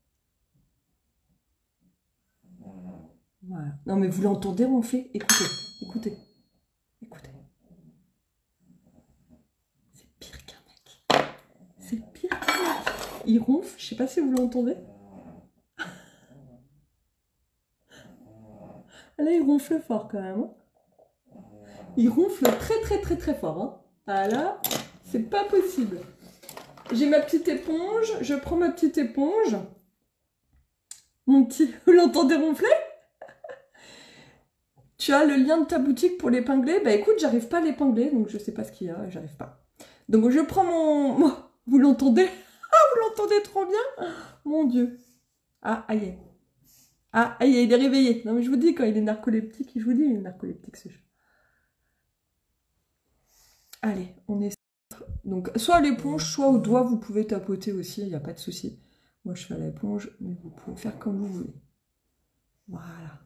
Voilà. Non, mais vous l'entendez ronfler? Écoutez, écoutez, écoutez. C'est pire qu'un mec. C'est pire qu'un mec. Il ronfle, je sais pas si vous l'entendez. Là, il ronfle fort quand même. Hein. Il ronfle très très très très fort. Hein. Ah là, c'est pas possible. J'ai ma petite éponge, je prends ma petite éponge. Mon petit, vous l'entendez ronfler? Tu as le lien de ta boutique pour l'épingler? Bah écoute, j'arrive pas à l'épingler, donc je sais pas ce qu'il y a, j'arrive pas. Donc je prends mon... Vous l'entendez? Ah, vous l'entendez trop bien? Mon Dieu. Ah, aïe. Ah, aïe, il est réveillé. Non mais je vous dis, quand il est narcoleptique, je vous dis, il est narcoleptique ce chat. Allez, on est... Donc soit à l'éponge, soit au doigt, vous pouvez tapoter aussi, il n'y a pas de souci. Moi je fais à l'éponge, mais vous pouvez faire comme vous voulez. Voilà.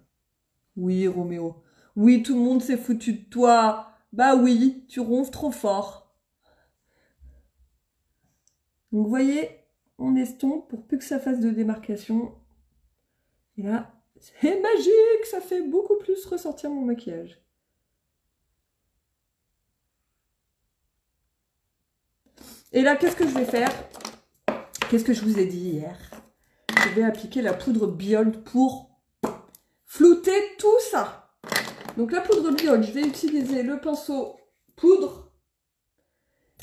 Oui, Roméo. Oui, tout le monde s'est foutu de toi. Bah oui, tu ronfles trop fort. Donc, vous voyez, on estompe pour plus que ça fasse de démarcation. Et là, c'est magique, ça fait beaucoup plus ressortir mon maquillage. Et là, qu'est-ce que je vais faire? Qu'est-ce que je vous ai dit hier? Je vais appliquer la poudre Biold pour flouter tout ça. Donc la poudre Biold, je vais utiliser le pinceau poudre.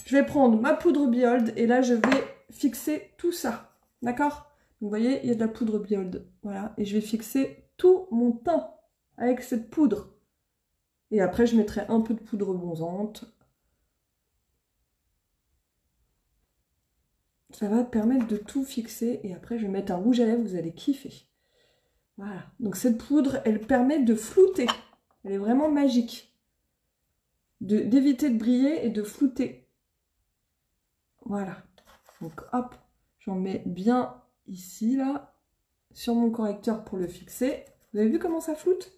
Je vais prendre ma poudre Biold et là je vais fixer tout ça. D'accord? Vous voyez, il y a de la poudre Biold. Voilà. Et je vais fixer tout mon teint avec cette poudre. Et après je mettrai un peu de poudre bronzante. Ça va permettre de tout fixer. Et après je vais mettre un rouge à lèvres, vous allez kiffer. Voilà. Donc cette poudre, elle permet de flouter. Elle est vraiment magique. D'éviter de briller et de flouter. Voilà. Donc hop, j'en mets bien ici, là, sur mon correcteur pour le fixer. Vous avez vu comment ça floute?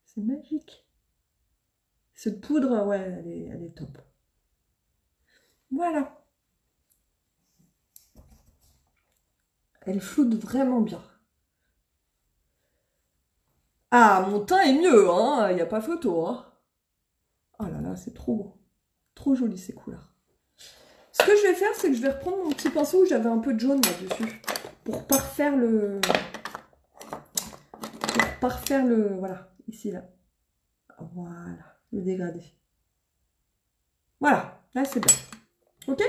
C'est magique. Cette poudre, ouais, elle est top. Voilà. Elle floute vraiment bien. Ah, mon teint est mieux, hein. Il n'y a pas photo, hein. Oh là là, c'est trop beau. Trop joli ces couleurs. Ce que je vais faire, c'est que je vais reprendre mon petit pinceau où j'avais un peu de jaune là-dessus. Pour parfaire le... Voilà, ici, là. Voilà, le dégradé. Voilà, là c'est bien. Ok?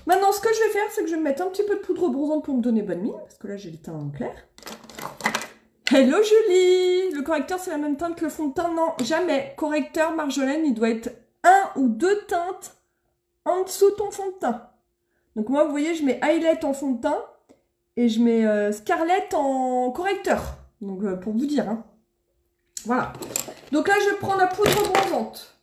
Maintenant, ce que je vais faire, c'est que je vais me mettre un petit peu de poudre bronzante pour me donner bonne mine. Parce que là, j'ai le teint clair. Hello Julie! Le correcteur, c'est la même teinte que le fond de teint? Non, jamais. Correcteur Marjolaine, il doit être 1 ou 2 teintes en dessous de ton fond de teint. Donc moi, vous voyez, je mets highlight en fond de teint et je mets scarlett en correcteur. Donc pour vous dire, hein. Voilà. Donc là, je prends la poudre bronzante.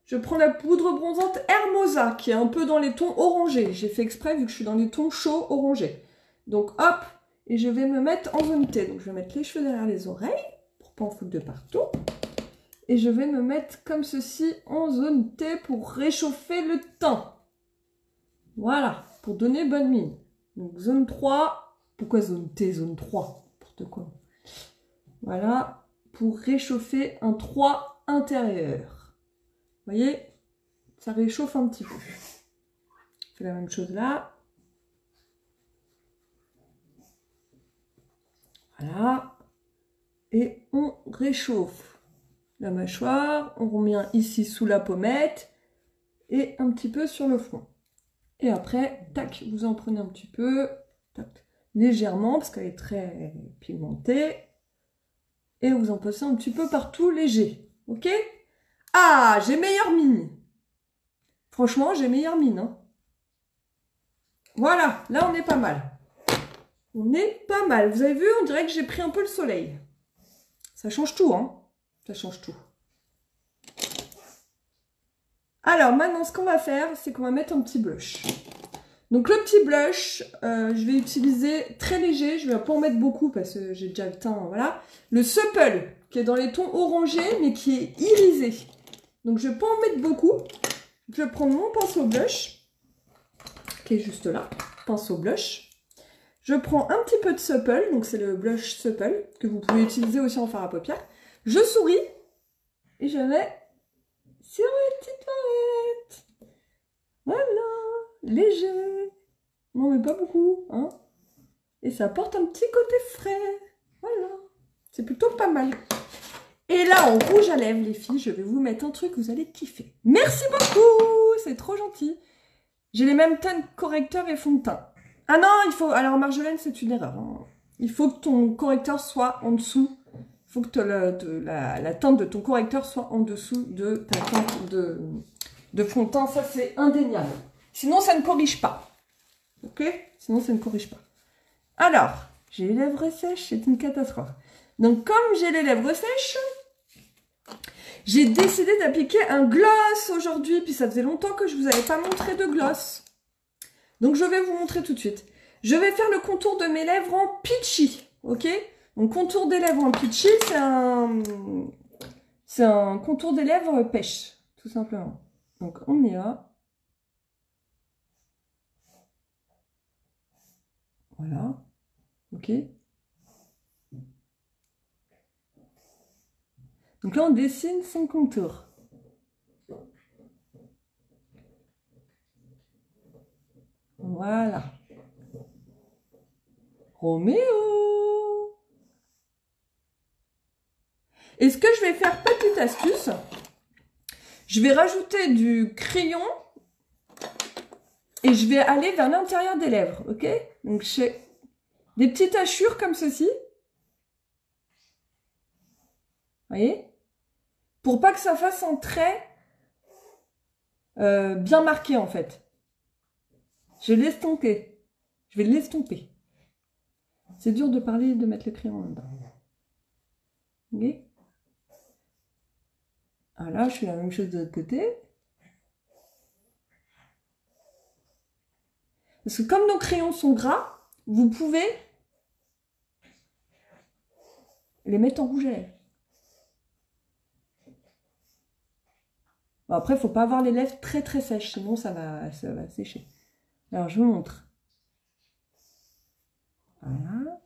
Je prends la poudre bronzante Hermosa, qui est un peu dans les tons orangés. J'ai fait exprès, vu que je suis dans les tons chauds orangés. Donc hop, et je vais me mettre en zone T. Donc je vais mettre les cheveux derrière les oreilles, pour pas en foutre de partout. Et je vais me mettre comme ceci en zone T pour réchauffer le teint. Voilà, pour donner bonne mine. Donc zone 3, pourquoi zone T, zone 3? N'importe quoi. Voilà, pour réchauffer un 3 intérieur. Vous voyez, ça réchauffe un petit peu. Je fais la même chose là. Voilà. Et on réchauffe la mâchoire. On remet ici sous la pommette. Et un petit peu sur le front. Et après, tac, vous en prenez un petit peu. Tac, légèrement, parce qu'elle est très pigmentée. Et vous en passez un petit peu partout, léger. Ok? Ah, j'ai meilleure mine. Franchement, j'ai meilleure mine. Hein. Voilà, là on est pas mal. On est pas mal. Vous avez vu, on dirait que j'ai pris un peu le soleil. Ça change tout, hein. Ça change tout. Alors, maintenant, ce qu'on va faire, c'est qu'on va mettre un petit blush. Donc, le petit blush, je vais utiliser très léger. Je vais pas en mettre beaucoup parce que j'ai déjà le teint, voilà. Le Supple, qui est dans les tons orangés, mais qui est irisé. Donc, je vais pas en mettre beaucoup. Je vais prendre mon pinceau blush, qui est juste là. Pinceau blush. Je prends un petit peu de Supple, donc c'est le blush Supple, que vous pouvez utiliser aussi en fard à paupières. Je souris et je mets sur mes petites paupières. Voilà, léger. Non mais pas beaucoup, hein. Et ça apporte un petit côté frais. Voilà, c'est plutôt pas mal. Et là, en rouge à lèvres, les filles, je vais vous mettre un truc que vous allez kiffer. Merci beaucoup, c'est trop gentil. J'ai les mêmes teintes correcteurs et fond de teint. Ah non, il faut... Alors, Marjolaine, c'est une erreur. Hein. Il faut que ton correcteur soit en dessous. Il faut que la teinte de ton correcteur soit en dessous de ta teinte de fond de teint. Ça, c'est indéniable. Sinon, ça ne corrige pas. Ok? Sinon, ça ne corrige pas. Alors, j'ai les lèvres sèches, c'est une catastrophe. Donc, comme j'ai les lèvres sèches, j'ai décidé d'appliquer un gloss aujourd'hui. Puis, ça faisait longtemps que je ne vous avais pas montré de gloss. Donc, je vais vous montrer tout de suite. Je vais faire le contour de mes lèvres en peachy. Ok? Donc, contour des lèvres en peachy, c'est un contour des lèvres pêche, tout simplement. Donc, on est là. Voilà. Ok? Donc là, on dessine son contour. Voilà. Roméo. Et ce que je vais faire, petite astuce, je vais rajouter du crayon et je vais aller vers l'intérieur des lèvres, ok? Donc, j'ai des petites hachures comme ceci. Vous voyez? Pour pas que ça fasse un trait bien marqué, en fait. Je vais l'estomper. Je vais l'estomper. C'est dur de parler et de mettre le crayon là-dedans. Ok? Voilà, je fais la même chose de l'autre côté. Parce que comme nos crayons sont gras, vous pouvez les mettre en rouge à lèvres. Bon, après, il ne faut pas avoir les lèvres très très sèches, sinon ça va sécher. Alors, je vous montre. Voilà.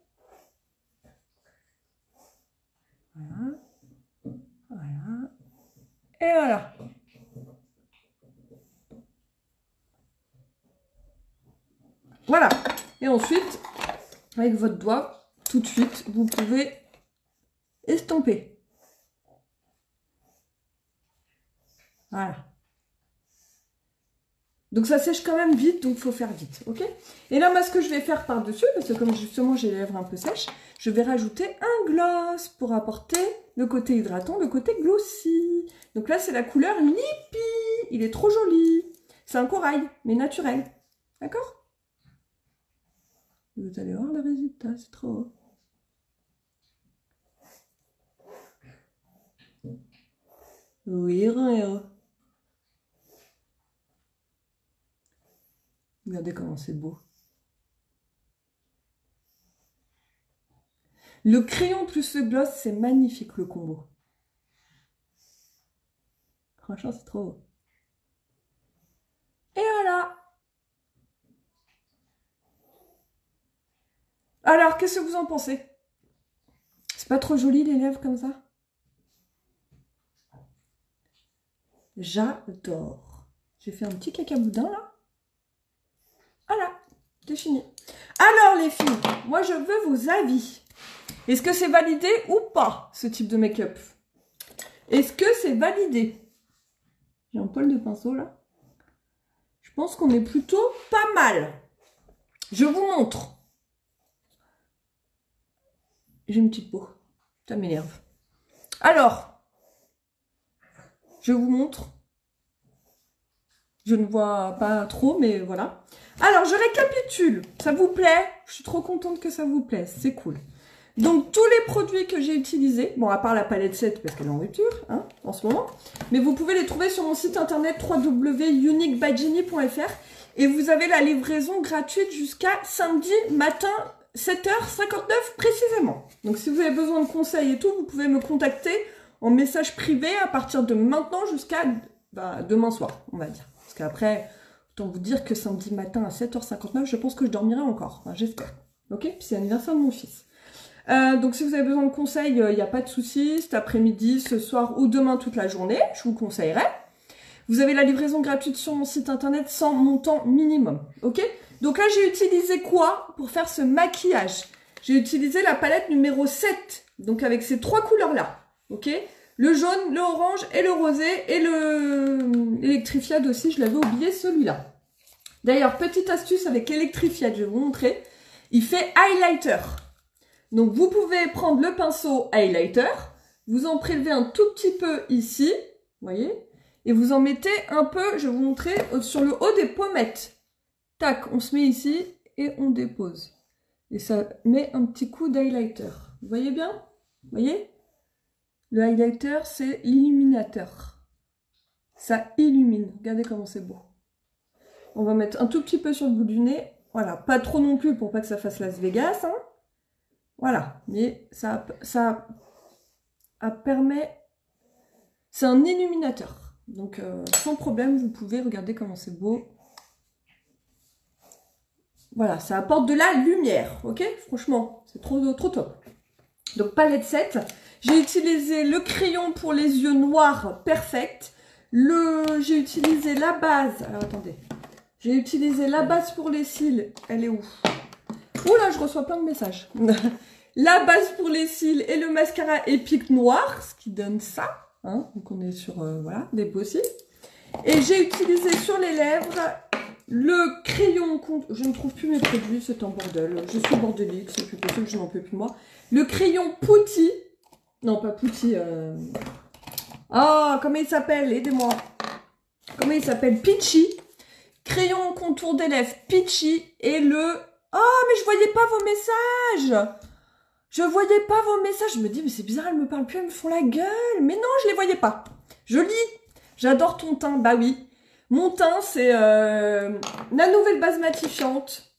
Voilà. Voilà. Et voilà. Voilà. Et ensuite, avec votre doigt, tout de suite, vous pouvez estomper. Voilà. Donc ça sèche quand même vite, donc il faut faire vite, ok? Et là, moi, ce que je vais faire par-dessus, parce que comme justement j'ai les lèvres un peu sèches, je vais rajouter un gloss pour apporter le côté hydratant, le côté glossy. Donc là, c'est la couleur Lippy. Il est trop joli. C'est un corail, mais naturel. D'accord? Vous allez voir le résultat, c'est trop beau. Oui, Roméo. Regardez comment c'est beau. Le crayon plus le gloss, c'est magnifique le combo. Franchement, c'est trop beau. Et voilà. Alors, qu'est-ce que vous en pensez? C'est pas trop joli les lèvres comme ça? J'adore. J'ai fait un petit cacaboudin là. Voilà, c'est fini. Alors les filles, moi je veux vos avis. Est-ce que c'est validé ou pas ce type de make-up? Est-ce que c'est validé? J'ai un poil de pinceau là. Je pense qu'on est plutôt pas mal. Je vous montre. J'ai une petite peau. Ça m'énerve. Alors, je vous montre Je ne vois pas trop, mais voilà. Alors, je récapitule. Ça vous plaît? Je suis trop contente que ça vous plaise. C'est cool. Donc, tous les produits que j'ai utilisés, bon, à part la palette 7, parce qu'elle est en rupture, hein, en ce moment, mais vous pouvez les trouver sur mon site internet www.uniquebyjenny.fr et vous avez la livraison gratuite jusqu'à samedi matin, 7h59 précisément. Donc, si vous avez besoin de conseils et tout, vous pouvez me contacter en message privé à partir de maintenant jusqu'à demain soir, on va dire. Parce qu'après, autant vous dire que samedi matin à 7h59, je pense que je dormirai encore. Enfin, j'espère. Ok? Puis c'est l'anniversaire de mon fils. Donc si vous avez besoin de conseils, il n'y a pas de souci. Cet après-midi, ce soir ou demain toute la journée, je vous conseillerais. Vous avez la livraison gratuite sur mon site internet sans montant minimum. Ok? Donc là, j'ai utilisé quoi pour faire ce maquillage? J'ai utilisé la palette numéro 7. Donc avec ces trois couleurs-là. Ok? Le jaune, le orange et le rosé et le électrifiade aussi, je l'avais oublié celui-là. D'ailleurs, petite astuce avec l'électrifiade, je vais vous montrer. Il fait highlighter. Donc vous pouvez prendre le pinceau highlighter, vous en prélevez un tout petit peu ici, vous voyez, et vous en mettez un peu, je vais vous montrer, sur le haut des pommettes. Tac, on se met ici et on dépose. Et ça met un petit coup d'highlighter. Vous voyez bien? Vous voyez? Le highlighter, c'est l'illuminateur. Ça illumine. Regardez comment c'est beau. On va mettre un tout petit peu sur le bout du nez. Voilà, pas trop non plus pour pas que ça fasse Las Vegas. Hein. Voilà, mais ça permet... C'est un illuminateur. Donc, sans problème, vous pouvez regarder comment c'est beau. Voilà, ça apporte de la lumière, ok? Franchement, c'est trop top. Donc, palette 7. J'ai utilisé le crayon pour les yeux noirs perfect. J'ai utilisé la base. Alors, attendez. J'ai utilisé la base pour les cils. Elle est où? Oula, je reçois plein de messages. La base pour les cils et le mascara épique noir, ce qui donne ça. Hein, donc, on est sur, voilà, des beaux cils. Et j'ai utilisé sur les lèvres le crayon... Je ne trouve plus mes produits, c'est un bordel. Je suis bordélique, c'est plus possible, je n'en peux plus de moi. Le crayon Pouty. Non, pas Pouty. Ah, comment il s'appelle? Aidez-moi. Comment il s'appelle? Peachy. Crayon contour des lèvres Peachy. Et le... Oh, mais je voyais pas vos messages. Je voyais pas vos messages. Je me dis, mais c'est bizarre, elles me parlent plus, elles me font la gueule. Mais non, je les voyais pas. Je lis. J'adore ton teint. Bah oui. Mon teint, c'est la nouvelle base matifiante.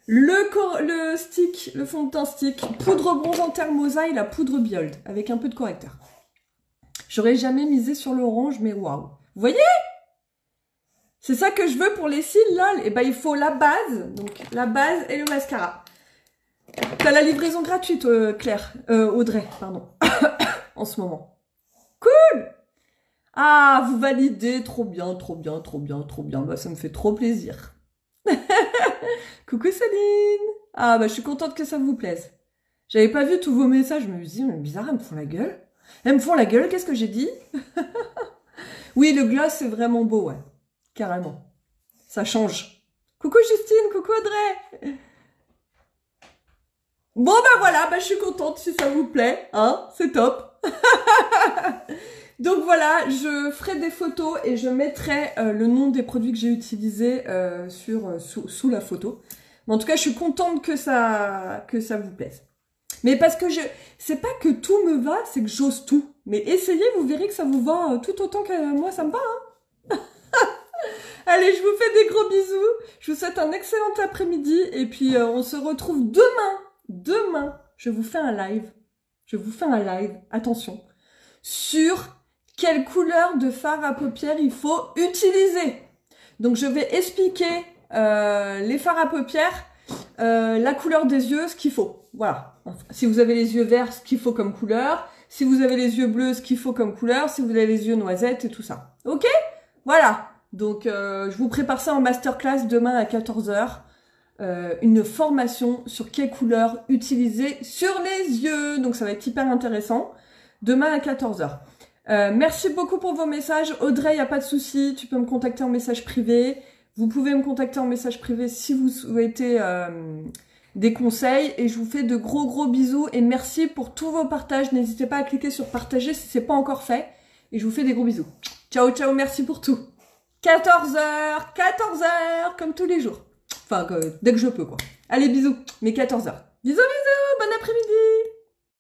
Le stick, le fond de teint stick. Poudre bronzant Thermosa et la poudre Biold. Avec un peu de correcteur. J'aurais jamais misé sur l'orange, mais waouh. Vous voyez? C'est ça que je veux pour les cils, là. Et ben, il faut la base. Donc, la base et le mascara. T'as la livraison gratuite, Claire. Audrey, pardon. En ce moment. Cool! Ah, vous validez. Trop bien, trop bien, trop bien, trop bien. Bah, ça me fait trop plaisir. Coucou Céline! Ah, bah, je suis contente que ça vous plaise. J'avais pas vu tous vos messages. Je me suis dit, mais bizarre, elles me font la gueule. Elles me font la gueule, qu'est-ce que j'ai dit? Oui, le gloss, c'est vraiment beau, ouais. Carrément. Ça change. Coucou Justine, coucou Audrey. Bon, bah voilà, bah, je suis contente si ça vous plaît. Hein, c'est top. Donc voilà, je ferai des photos et je mettrai le nom des produits que j'ai utilisés sous la photo. Mais en tout cas, je suis contente que ça vous plaise. Mais parce que c'est pas que tout me va, c'est que j'ose tout. Mais essayez, vous verrez que ça vous va tout autant que moi, ça me va. Hein. Allez, je vous fais des gros bisous. Je vous souhaite un excellent après-midi. Et puis, on se retrouve demain. Demain, je vous fais un live. Attention. Sur quelle couleur de fard à paupières il faut utiliser. Donc, je vais expliquer les fards à paupières, la couleur des yeux, ce qu'il faut. Voilà. Si vous avez les yeux verts, ce qu'il faut comme couleur. Si vous avez les yeux bleus, ce qu'il faut comme couleur. Si vous avez les yeux noisettes et tout ça. Ok? Voilà. Donc, je vous prépare ça en masterclass demain à 14h. Une formation sur quelle couleur utiliser sur les yeux. Donc, ça va être hyper intéressant. Demain à 14h. Merci beaucoup pour vos messages. Audrey, il n'y a pas de souci. Tu peux me contacter en message privé. Vous pouvez me contacter en message privé si vous souhaitez des conseils. Et je vous fais de gros bisous. Et merci pour tous vos partages. N'hésitez pas à cliquer sur partager si ce n'est pas encore fait. Et je vous fais des gros bisous. Ciao, ciao. Merci pour tout. 14h, 14h, comme tous les jours. Enfin, dès que je peux, quoi. Allez, bisous, mais 14h. Bisous, bisous, bon après-midi.